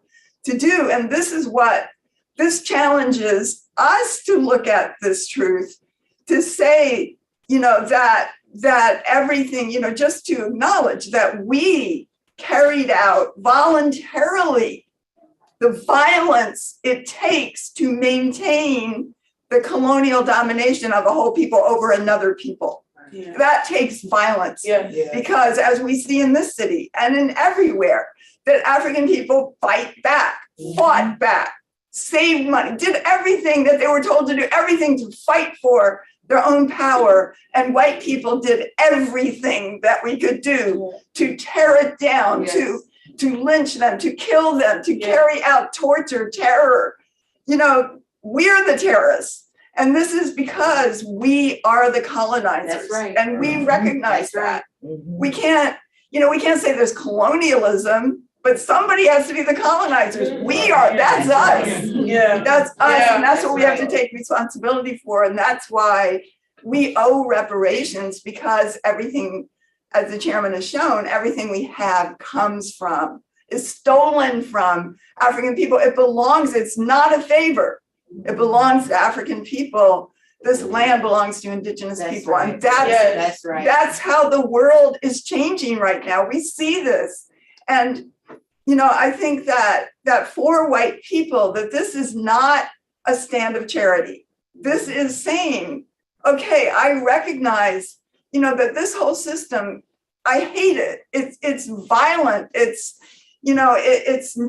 to do. And this is what this challenges us to look at this truth, to say, that everything, just to acknowledge that we carried out voluntarily the violence it takes to maintain the colonial domination of a whole people over another people. Yeah. That takes violence. Yeah. Because as we see in this city and in everywhere, that African people fight back, fought back, saved money, did everything that they were told to do, everything to fight for their own power. And white people did everything that we could do to tear it down, to lynch them, to kill them, to carry out torture, terror. We're the terrorists. And this is because we are the colonizers. Right. And we recognize that. Right. We can't say there's colonialism, but somebody has to be the colonizers. We are, that's us. Yeah. That's us. And that's what we have to take responsibility for. And that's why we owe reparations, because everything, as the chairman has shown, everything we have is stolen from African people. It belongs, it's not a favor. It belongs to African people. This land belongs to indigenous people. Right. And that's right. That's how the world is changing right now. We see this. And, I think that for white people, that this is not a stand of charity. This is saying, okay, I recognize, that this whole system, I hate it. It's violent. It's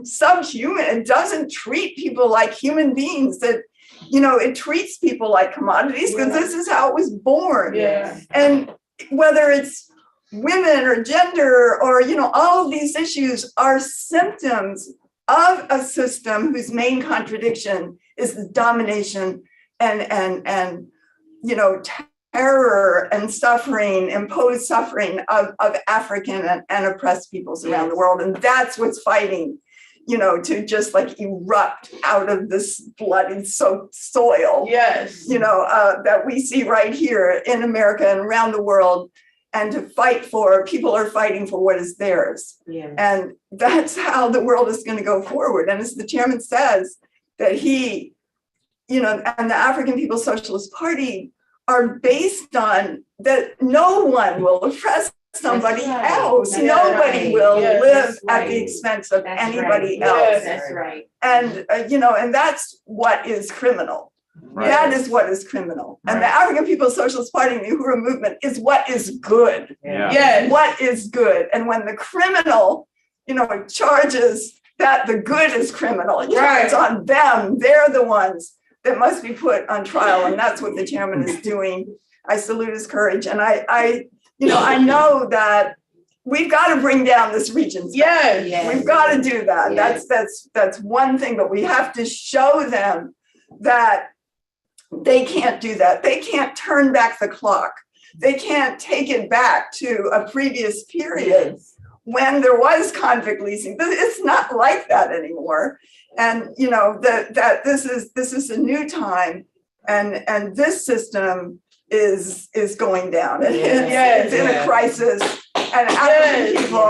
subhuman. It doesn't treat people like human beings. That, it treats people like commodities, because this is how it was born. Yeah. And whether it's women or gender or, all of these issues are symptoms of a system whose main contradiction is the domination and terror and suffering, imposed suffering of African and oppressed peoples around the world. And that's what's fighting, to just like erupt out of this bloody soil, that we see right here in America and around the world, and to fight for, people are fighting for what is theirs. Yes. And that's how the world is going to go forward. And as the chairman says, that he, and the African People's Socialist Party are based on that no one will oppress somebody else. Nobody will live at the expense of anybody else. That's right. And, and that's what is criminal. Right. That is what is criminal. Right. And the African People's Socialist Party and the Uhuru movement is what is good. Yeah. Yes. What is good. And when the criminal, charges that the good is criminal, it's on them. They're the ones that must be put on trial. And that's what the chairman is doing. I salute his courage. And I know that we've got to bring down this Regents. Yes. We've got to do that. Yes. That's one thing, but we have to show them that they can't do that. They can't turn back the clock. They can't take it back to a previous period when there was convict leasing. It's not like that anymore. And that this is a new time, and this system is going down. It's in a crisis, and African people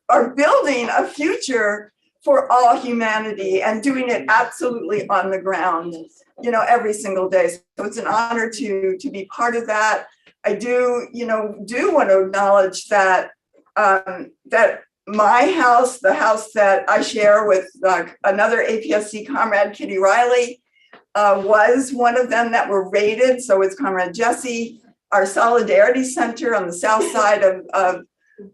are building a future for all humanity and doing it absolutely on the ground, every single day. So it's an honor to be part of that. I do want to acknowledge that that my house, the house that I share with another APSC comrade, Kitty Riley, was one of them that were raided. So is Comrade Jesse. Our Solidarity Center on the south side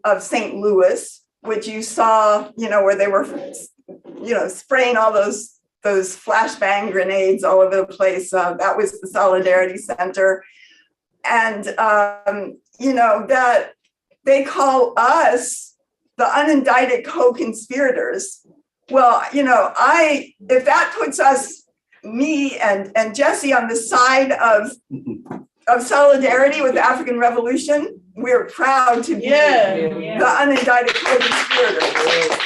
of St. Louis, which you saw, where they were, spraying all those flashbang grenades all over the place. That was the Solidarity Center. And, that they call us the unindicted co-conspirators Well, if that puts me and Jesse on the side of solidarity with the African Revolution, we're proud to be the unindicted co-conspirators.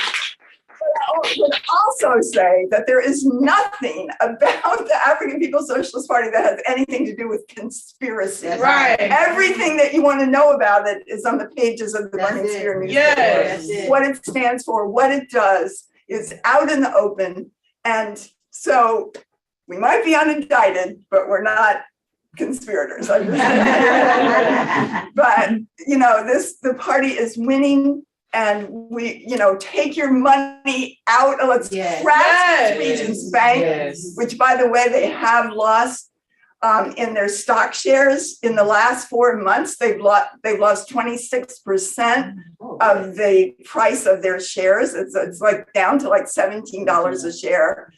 But I would also say that there is nothing about the African People's Socialist Party that has anything to do with conspiracy. Right. Everything that you want to know about it is on the pages of the Birmingham Sphere newspaper. Yes. What it stands for, what it does is out in the open. And so we might be unindicted, but we're not conspirators. But, the party is winning. And we, take your money out. Let's crash Regents Bank, which, by the way, they have lost in their stock shares in the last 4 months. They've lost 26% of the price of their shares. It's like down to like $17 a share.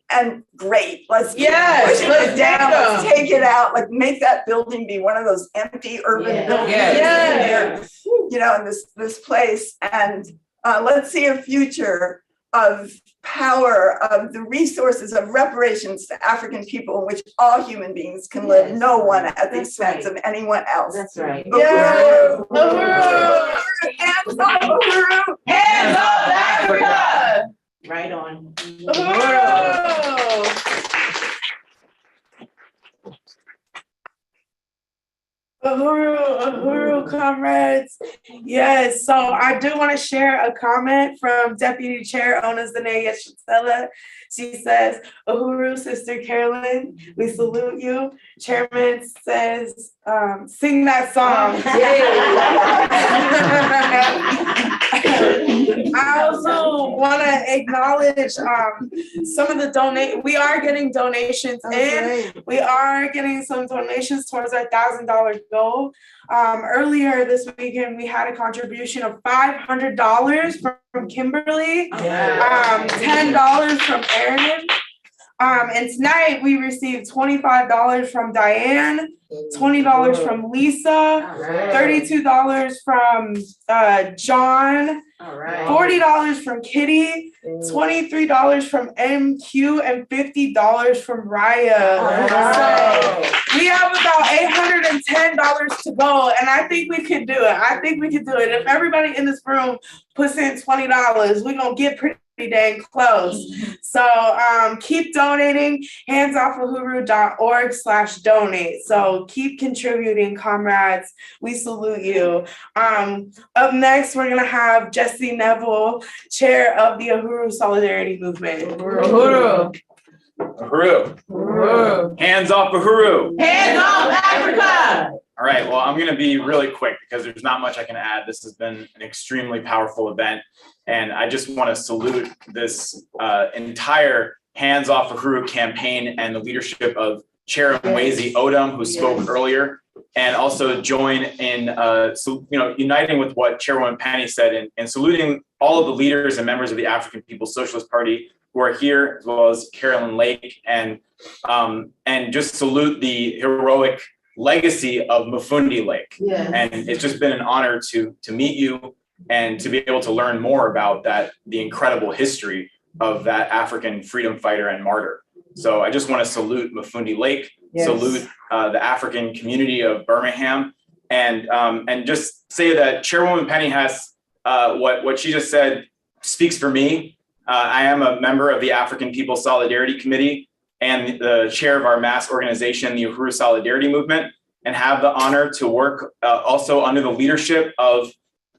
And great, let's push it down. Let's take it out. Like make that building be one of those empty urban buildings. In this place, and let's see a future of power, of the resources of reparations to African people in which all human beings can live, no one at the expense of anyone else. That's right. Uhuru! Uhuru! Hands off Uhuru! Hands off Africa! Right on. Uhuru, comrades. Yes, so I do want to share a comment from Deputy Chair Ona Zane Yeshatela. She says, Uhuru, Sister Carolyn, we salute you. Chairman says, sing that song. I also want to acknowledge some of the we are getting donations in. We are getting some donations towards our $1,000 goal. Earlier this weekend, we had a contribution of $500 from Kimberly, $10 from Aaron. And tonight we received $25 from Diane, $20 from Lisa, $32 from John, $40 from Kitty, $23 from MQ, and $50 from Raya. So we have about $810 to go, and I think we can do it. If everybody in this room puts in $20, we're gonna get pretty dang close. So keep donating, handsoffuhuru.org/donate. So keep contributing, comrades. We salute you. Up next, we're gonna have Jesse Neville, chair of the Uhuru Solidarity Movement. Uhuru. Uhuru. Uhuru. Hands off Uhuru. Hands off Africa. All right, well, I'm going to be really quick because there's not much I can add. This has been an extremely powerful event, and I just want to salute this entire Hands Off Uhuru campaign and the leadership of Chair Mwezi Odom, who spoke earlier, and also join in uniting with what Chairwoman Penny said and saluting all of the leaders and members of the African People's Socialist Party who are here, as well as Carolyn Lake, and just salute the heroic legacy of Mufindi Lake. And it's just been an honor to meet you and to be able to learn more about the incredible history of that African freedom fighter and martyr. So I just want to salute Mufindi Lake, salute the African community of Birmingham, and just say that Chairwoman Penny has what she just said speaks for me. I am a member of the African People's Solidarity Committee and the chair of our mass organization, the Uhuru Solidarity Movement, and have the honor to work also under the leadership of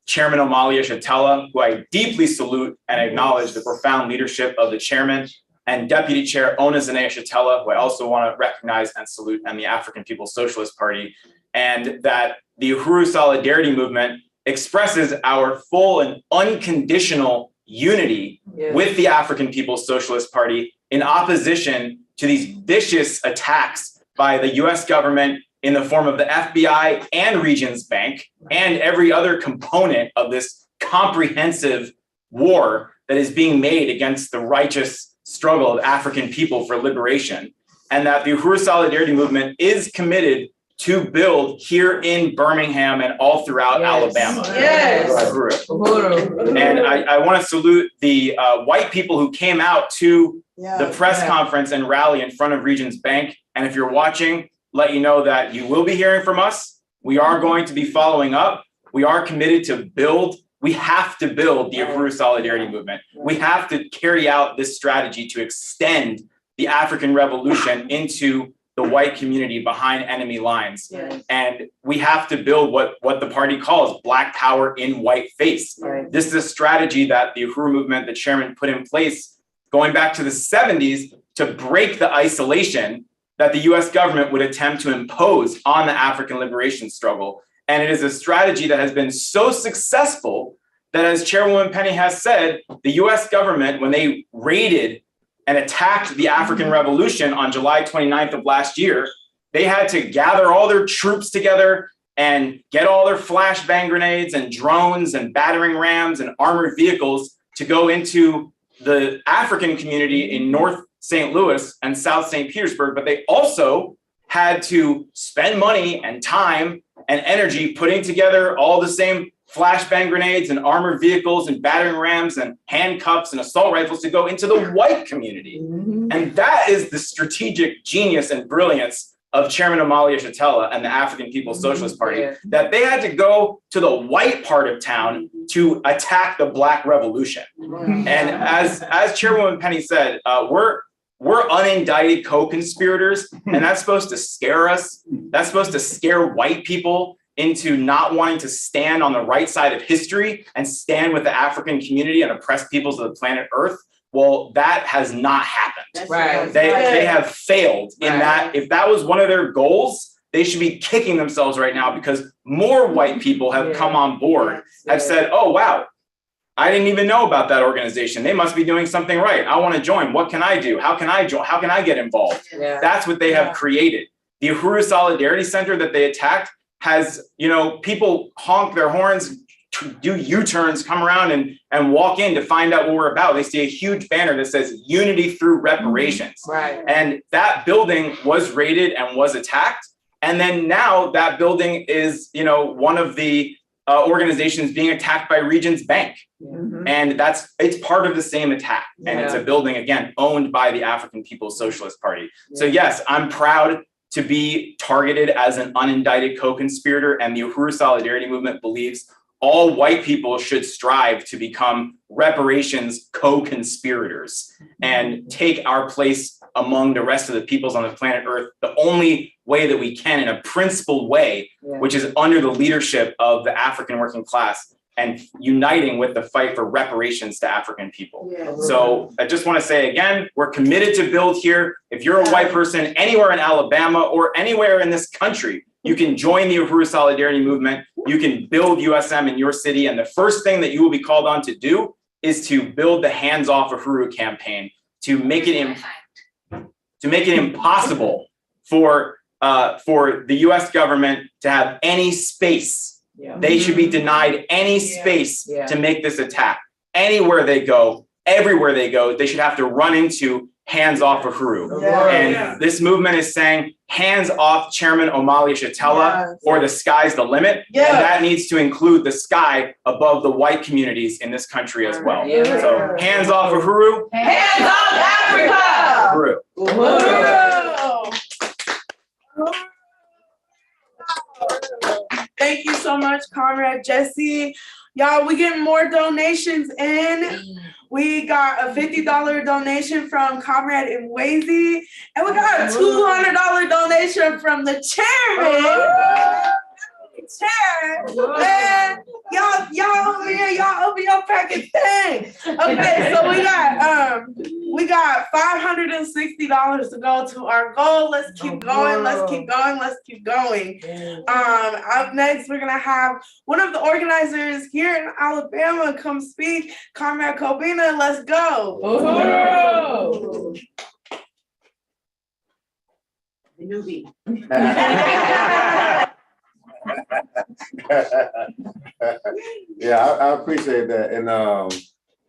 Chairman Omali Yeshatela, who I deeply salute and acknowledge the profound leadership of the chairman, and Deputy Chair Ona Zane Yeshatela, who I also want to recognize and salute, and the African People's Socialist Party, and that the Uhuru Solidarity Movement expresses our full and unconditional unity with the African People's Socialist Party in opposition to these vicious attacks by the US government in the form of the FBI and Regions Bank and every other component of this comprehensive war that is being made against the righteous struggle of African people for liberation. And that the Uhuru Solidarity Movement is committed to build here in Birmingham and all throughout Alabama. Yes. Uhuru. And I want to salute the white people who came out to the press conference and rally in front of Regions Bank. And if you're watching, let you know that you will be hearing from us. We are going to be following up. We are committed to build. We have to build the Uhuru Solidarity Movement. We have to carry out this strategy to extend the African Revolution into the white community behind enemy lines. Yes. And we have to build what the party calls Black power in white face. Right. This is a strategy that the Uhuru movement, the chairman, put in place going back to the 70s to break the isolation that the US government would attempt to impose on the African liberation struggle. And it is a strategy that has been so successful that, as Chairwoman Penny has said, the US government, when they raided and attacked the African Revolution on July 29th of last year, they had to gather all their troops together and get all their flashbang grenades and drones and battering rams and armored vehicles to go into the African community in North St. Louis and South St. Petersburg. But they also had to spend money and time and energy putting together all the same flashbang grenades and armored vehicles and battering rams and handcuffs and assault rifles to go into the white community. And that is the strategic genius and brilliance of Chairman Amalia Shatella and the African People's Socialist Party, that they had to go to the white part of town to attack the Black Revolution. And as Chairwoman Penny said, we're unindicted co-conspirators, and that's supposed to scare us. That's supposed to scare white people into not wanting to stand on the right side of history and stand with the African community and oppressed peoples of the planet Earth. Well, that has not happened. Right. They have failed in that. If that was one of their goals, they should be kicking themselves right now, because more white people have come on board, have said, oh, wow, I didn't even know about that organization. They must be doing something right. I want to join. What can I do? How can I join? How can I get involved? That's what they have created. The Uhuru Solidarity Center that they attacked has, people honk their horns, do U-turns, come around and walk in to find out what we're about. They see a huge banner that says unity through reparations. Right. And that building was raided and was attacked. And then now that building is, one of the organizations being attacked by Regions Bank. And it's part of the same attack. And it's a building, again, owned by the African People's Socialist Party. So yes, I'm proud to be targeted as an unindicted co-conspirator, and the Uhuru Solidarity Movement believes all white people should strive to become reparations co-conspirators and take our place among the rest of the peoples on the planet Earth the only way that we can, in a principled way, which is under the leadership of the African working class and uniting with the fight for reparations to African people. So I just want to say again, we're committed to build here. If you're a white person anywhere in Alabama or anywhere in this country, you can join the Uhuru Solidarity Movement. You can build USM in your city. And the first thing that you will be called on to do is to build the Hands Off Uhuru campaign, to make it impossible for the US government to have any space. They should be denied any space to make this attack. Anywhere they go, everywhere they go, they should have to run into Hands Off Uhuru. And this movement is saying, hands off Chairman Amalia Shatella, or the sky's the limit. And that needs to include the sky above the white communities in this country as well. So hands off Uhuru. Hands off Africa. Uhuru. Thank you so much, Comrade Jesse. Y'all, we getting more donations in. We got a $50 donation from Comrade Mwezi, and we got a $200 donation from the chairman. Man, y'all over here, y'all open your packet thing. Okay, so we got $560 to go to our goal. Let's keep going. Let's keep going. Let's keep going. Up next, we're gonna have one of the organizers here in Alabama come speak. Comrade Kobina, let's go. Uhuru. The newbie. Yeah, I appreciate that, and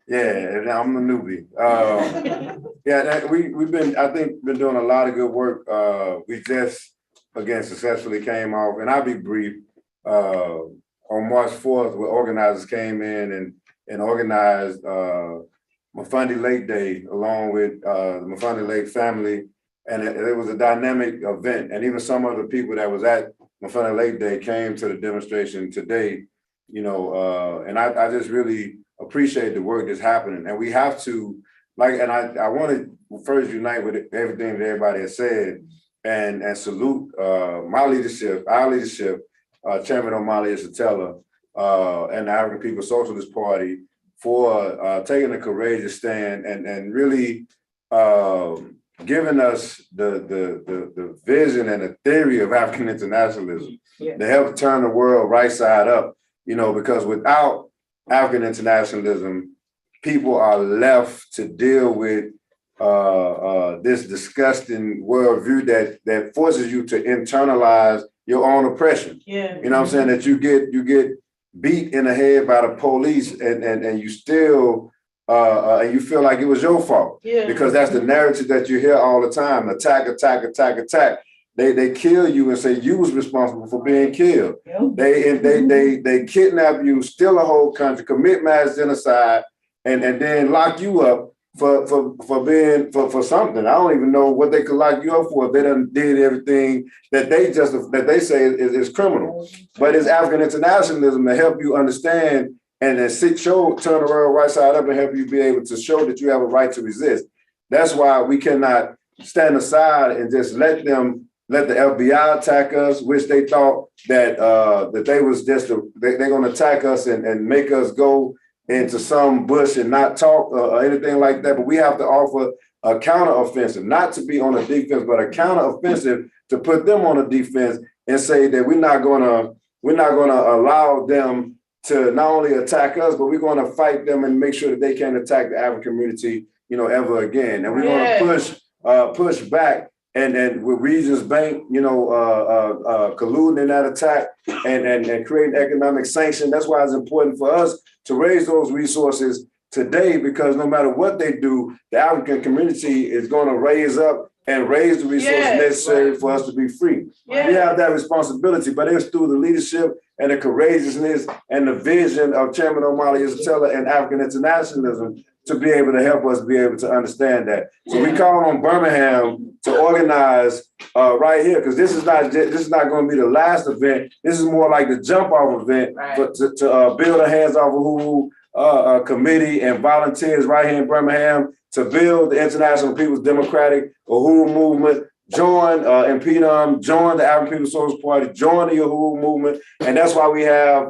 and I'm a newbie. We've been doing a lot of good work. We just again, successfully came off. And I'll be brief. On March 4th, where organizers came in and organized Mafundi Lake Day along with the Mafundi Lake family. And it was a dynamic event. And even some of the people that was at Mafundi Lake Day came to the demonstration today, you know, and I just really appreciate the work that's happening. And we have to, and I want to first unite with everything that everybody has said and salute my leadership, our leadership, Chairman Omali Yeshitela and the African People's Socialist Party for taking a courageous stand and really giving us the vision and the theory of African internationalism to help turn the world right side up, you know, because without African internationalism, people are left to deal with this disgusting worldview that forces you to internalize your own oppression. You know what I'm saying? That you get beat in the head by the police and you still and you feel like it was your fault. Because that's the narrative that you hear all the time. Attack, attack, attack, attack. They kill you and say you was responsible for being killed. They kidnap you, steal a whole country, commit mass genocide, and then lock you up for something. I don't even know what they could lock you up for if they done did everything that they say is criminal. But it's African internationalism to help you understand and then turn around right side up and help you be able to show that you have a right to resist. That's why we cannot stand aside and just let the FBI attack us, which they thought that they was just they're gonna attack us and make us go into some bush and not talk or anything like that. But we have to offer a counteroffensive, not to be on the defense, but a counteroffensive to put them on the defense and say that we're not gonna allow them to not only attack us, but we're going to fight them and make sure that they can't attack the African community, you know, ever again. And we're going to push back and with Regions Bank, you know, colluding in that attack and creating economic sanction. That's why it's important for us to raise those resources today, because no matter what they do, the African community is going to raise up and raise the resources necessary for us to be free. We have that responsibility, but it's through the leadership and the courageousness and the vision of Chairman Omali Yeshitela and African internationalism to be able to help us be able to understand that. So we call on Birmingham to organize right here, because this is not going to be the last event. This is more like the jump off event to build a Hands Off Uhuru committee and volunteers right here in Birmingham to build the International People's Democratic Uhuru movement. Join NPDUM, join the African People's Socialist Party, join the Uhuru movement. And that's why we have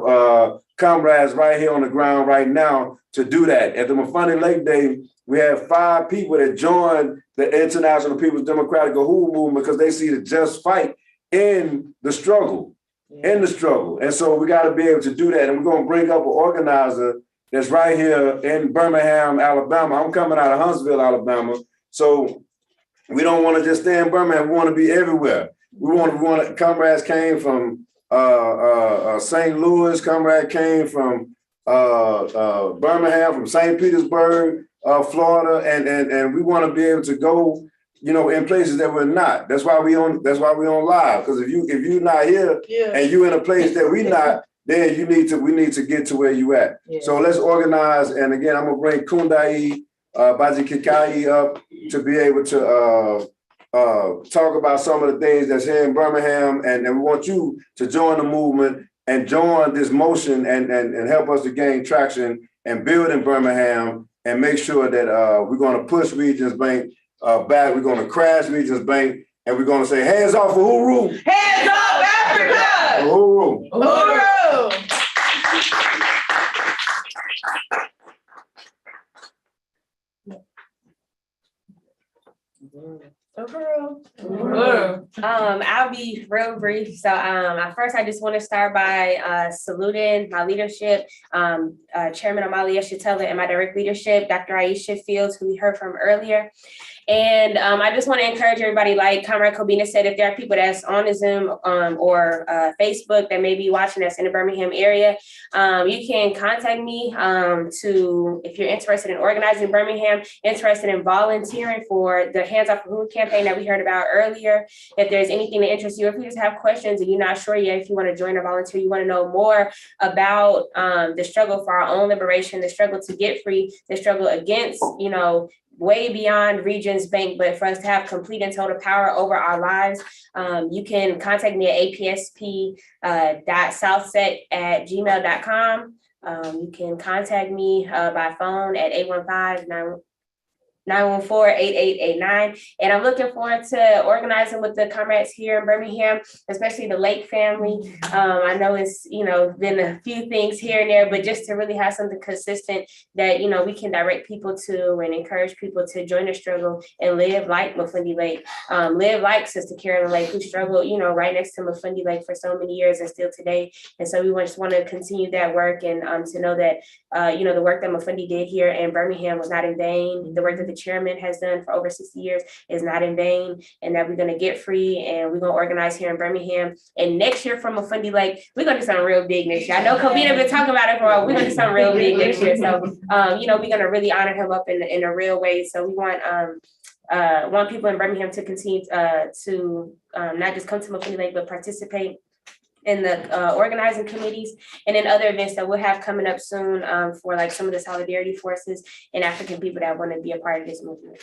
comrades right here on the ground right now to do that. At the Mafundi Lake Day, we have 5 people that joined the International People's Democratic Uhuru movement because they see the just fight in the struggle, And so we got to be able to do that. And we're going to bring up an organizer that's right here in Birmingham, Alabama. I'm coming out of Huntsville, Alabama. So we don't want to just stay in Birmingham. We want to be everywhere. We want comrades came from St. Louis. Comrade came from Birmingham, from St. Petersburg, Florida, and we want to be able to go, you know, in places that we're not. That's why we on live. Because if you're not here and you in a place that we not, then we need to get to where you at. So let's organize. And again, I'm gonna bring Kundai Baji Kikai up to be able to talk about some of the things that's here in Birmingham, and we want you to join the movement and join this motion and help us to gain traction and build in Birmingham and make sure that we're going to push Regions Bank back. We're going to crash Regions Bank, and we're going to say, hands off Uhuru. Hands off Africa. Uhuru. Uhuru. I'll be real brief. So first, I just want to start by saluting my leadership, Chairman Omali Yeshitela, and my direct leadership, Dr. Aisha Fields, who we heard from earlier. And I just want to encourage everybody, like Comrade Kobina said, if there are people that's on the Zoom or Facebook that may be watching us in the Birmingham area, you can contact me if you're interested in organizing Birmingham, interested in volunteering for the Hands Off Uhuru campaign that we heard about earlier. If there's anything that interests you, if you just have questions and you're not sure yet, if you want to join or volunteer, you want to know more about the struggle for our own liberation, the struggle to get free, the struggle against, way beyond Regions Bank, but for us to have complete and total power over our lives, you can contact me at apsp.southset@gmail.com. You can contact me by phone at 815-914-8889. And I'm looking forward to organizing with the comrades here in Birmingham, especially the Lake family. I know it's, been a few things here and there, but just to really have something consistent that, we can direct people to and encourage people to join the struggle and live like Mafundi Lake, live like Sister Carolyn Lake, who struggled, right next to Mafundi Lake for so many years and still today. And so we just want to continue that work and to know that, the work that Mafundi did here in Birmingham was not in vain. The work that the chairman has done for over 60 years is not in vain, and that we're going to get free and we're going to organize here in Birmingham. And next year from Mafundi Lake, we're going to do something real big next year. I know Kobina been talking about it for a while. We're going to do something real big next year. So, we're going to really honor him up in a real way. So we want people in Birmingham to continue to not just come to Mafundi Lake, but participate in the organizing committees and in other events that we'll have coming up soon for like some of the solidarity forces and African people that want to be a part of this movement.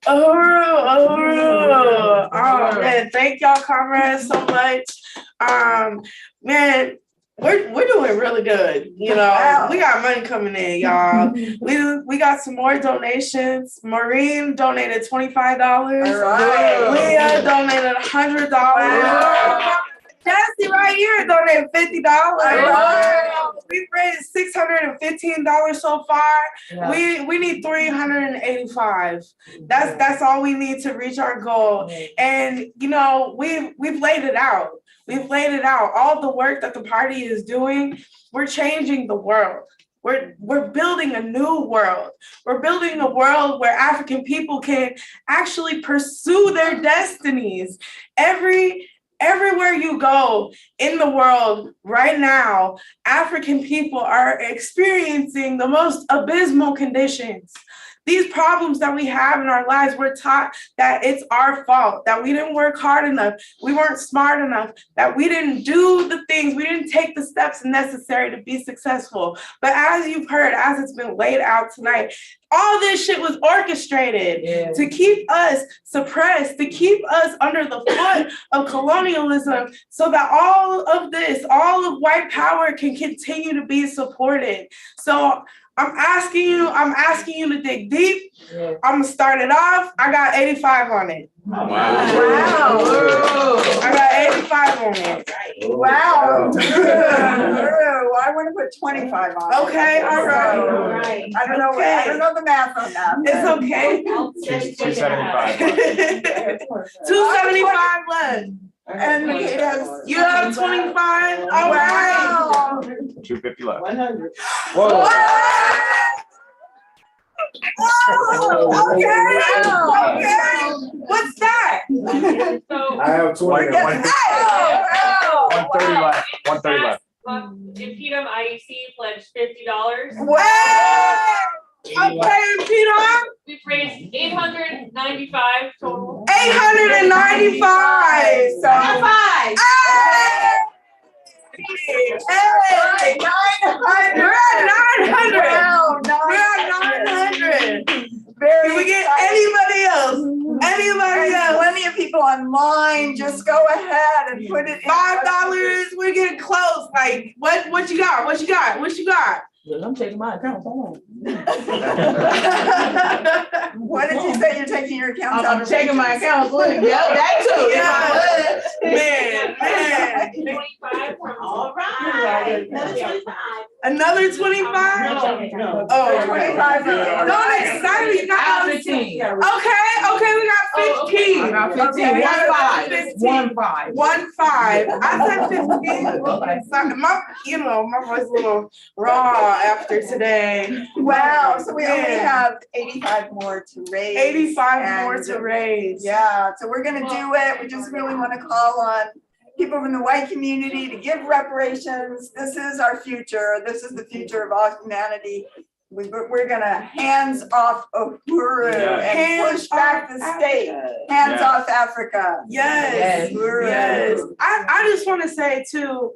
Oh man, thank y'all comrades so much. Man, we're doing really good. Wow. We got money coming in, y'all. We got some more donations. Maureen donated $25. All right. Leah donated $100. Wow. Jesse right here donated $50. Wow. We've raised $615 so far. Yeah. We need $385. That's all we need to reach our goal. And we've laid it out. We've laid it out. All the work that the party is doing, we're changing the world. We're building a new world. We're building a world where African people can actually pursue their destinies. Everywhere you go in the world right now, African people are experiencing the most abysmal conditions. These problems that we have in our lives, we're taught that it's our fault, that we didn't work hard enough, we weren't smart enough, that we didn't do the things, we didn't take the steps necessary to be successful. But as you've heard, as it's been laid out tonight, all this shit was orchestrated to keep us suppressed, to keep us under the foot of colonialism so that all of white power can continue to be supported. So I'm asking you to dig deep. I'm gonna start it off. I got 85 on it. Wow. I got 85 on it. Wow. I want to put 25 on it. Okay, all right. I don't know the math on that. It's okay. 275. 275 left. And you have 25. All right. 250 left. 100. Whoa. Okay. What's that? I have 20. 130 left. 130 left. In Petum, IEC pledged $50. Wow. Okay, Peter. We've raised $895 total. 895. So Five. Hey, 900. We're at 900. Wow, We're at 900. Very Can we get exciting. anybody else? Anybody There's else? plenty of people online. Just go ahead and put it in. $5. We're getting close. Like, what you got? What you got? What you got? I'm checking my account. Hold What did you say? You're taking your accounts out? I'm checking my account. Look, that too. Yeah. Man. 25 from All right. Another 25? No. Oh, 25. Don't excite me. You got Out 15. 15. Okay, we got 15. I got 15. Okay, 1-5. 1-5. 1-5. I said 15. My voice a little raw after today. Wow, so we only Man. have 85 more to raise. 85 more and, to raise. Yeah, so we're gonna do it. We just really want to call on people from the white community to give reparations. This is our future. This is the future of all humanity. We're gonna hands off Uhuru and push back the state. Hands off Africa. Yes. Yes. I just want to say too,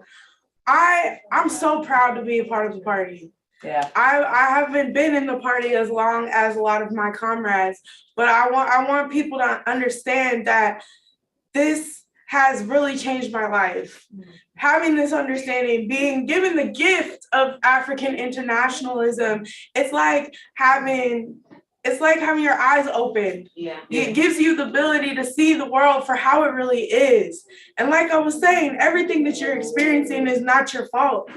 I'm so proud to be a part of the party. Yeah. I haven't been in the party as long as a lot of my comrades, but I want people to understand that this has really changed my life. Having this understanding, being given the gift of African internationalism, it's like having your eyes open. Yeah. It gives you the ability to see the world for how it really is. And like I was saying, everything that you're experiencing is not your fault.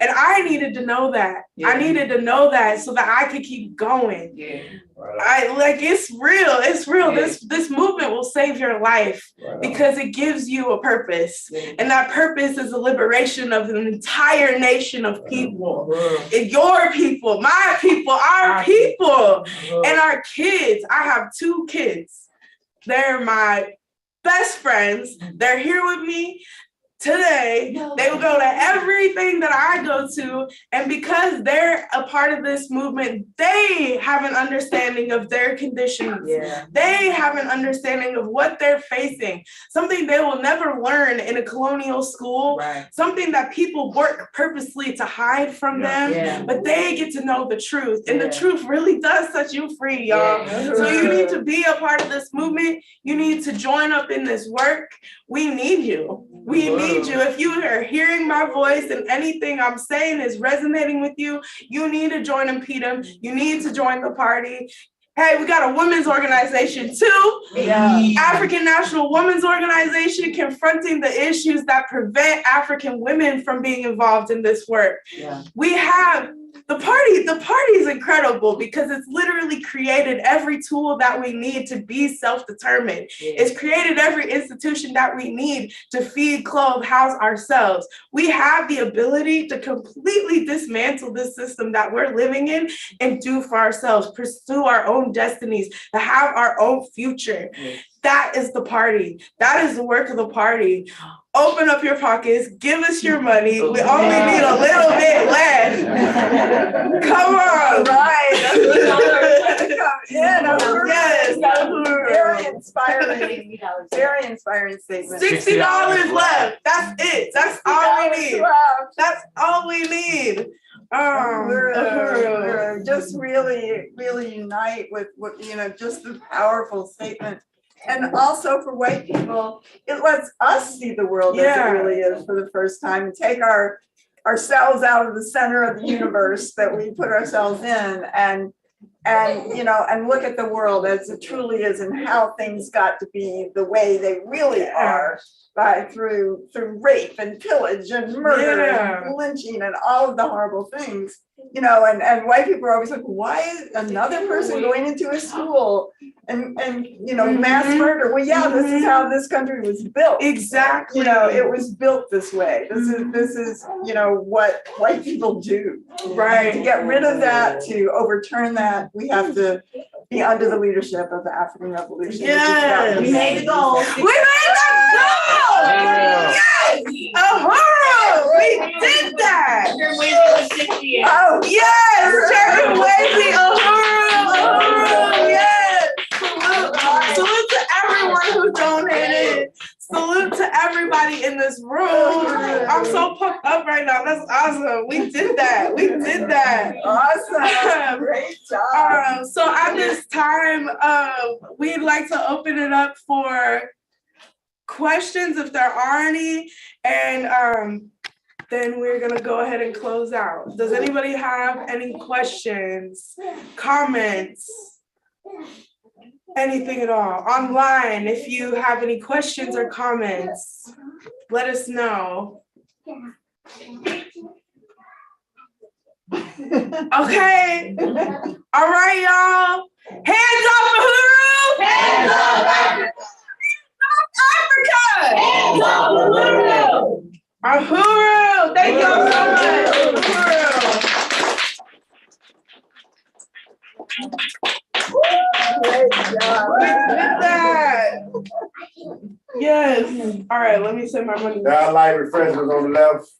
And I needed to know that. Yeah. I needed to know that so that I could keep going. Yeah. It's real. It's real. Yeah. This movement will save your life because it gives you a purpose. Yeah. And that purpose is the liberation of an entire nation of people. And your people, my people, our people, and our kids. I have 2 kids. They're my best friends. They're here with me today. They will go to everything that I go to, and because they're a part of this movement, they have an understanding of their conditions. They have an understanding of what they're facing, something they will never learn in a colonial school, something that people work purposely to hide from them, but they get to know the truth, and the truth really does set you free, y'all. So you need to be a part of this movement. You need to join up in this work. We need you. We need you. If you are hearing my voice and anything I'm saying is resonating with you, you need to join Impedum. You need to join the party. Hey, we got a women's organization too. African National Women's Organization, confronting the issues that prevent African women from being involved in this work. We have the party. The party is incredible because it's literally created every tool that we need to be self-determined. It's created every institution that we need to feed, clothe, house ourselves. We have the ability to completely dismantle this system that we're living in and do for ourselves, pursue our own destinies, to have our own future. That is the party. That is the work of the party. Open up your pockets, give us your money. We only need a little bit left. Come on. Yes. Very inspiring. Very inspiring statement. $60 left. That's it. That's all we need. That's all we need. We're just really unite with what, just the powerful statement. And also for white people, it lets us see the world as it really is for the first time and take ourselves out of the center of the universe that we put ourselves in and look at the world as it truly is and how things got to be the way they really are through rape and pillage and murder and lynching and all of the horrible things. And white people are always like, why is another person going into a school and mass murder? Well, this is how this country was built. Exactly. It was built this way. This is what white people do. Right. To get rid of that, to overturn that, we have to be under the leadership of the African Revolution. Yes. We made the goal. We made the goal. Yes. Uhuru. We did that. Oh yes, Chairman Wavy, Uhuru, yes. Salute to everyone who donated. Salute to everybody in this room. I'm so pumped up right now. That's awesome. We did that. Awesome. Great job. So at this time, we'd like to open it up for questions if there are any, and then we're gonna go ahead and close out. Does anybody have any questions, comments, anything at all? Online, if you have any questions or comments, let us know. Okay. All right, y'all. Hands off Uhuru! Hands off Africa! Hands off Uhuru! Uhuru! Thank y'all so much! Uhuru! With that. Yes. All right, let me send my money. There are light refreshments on the left.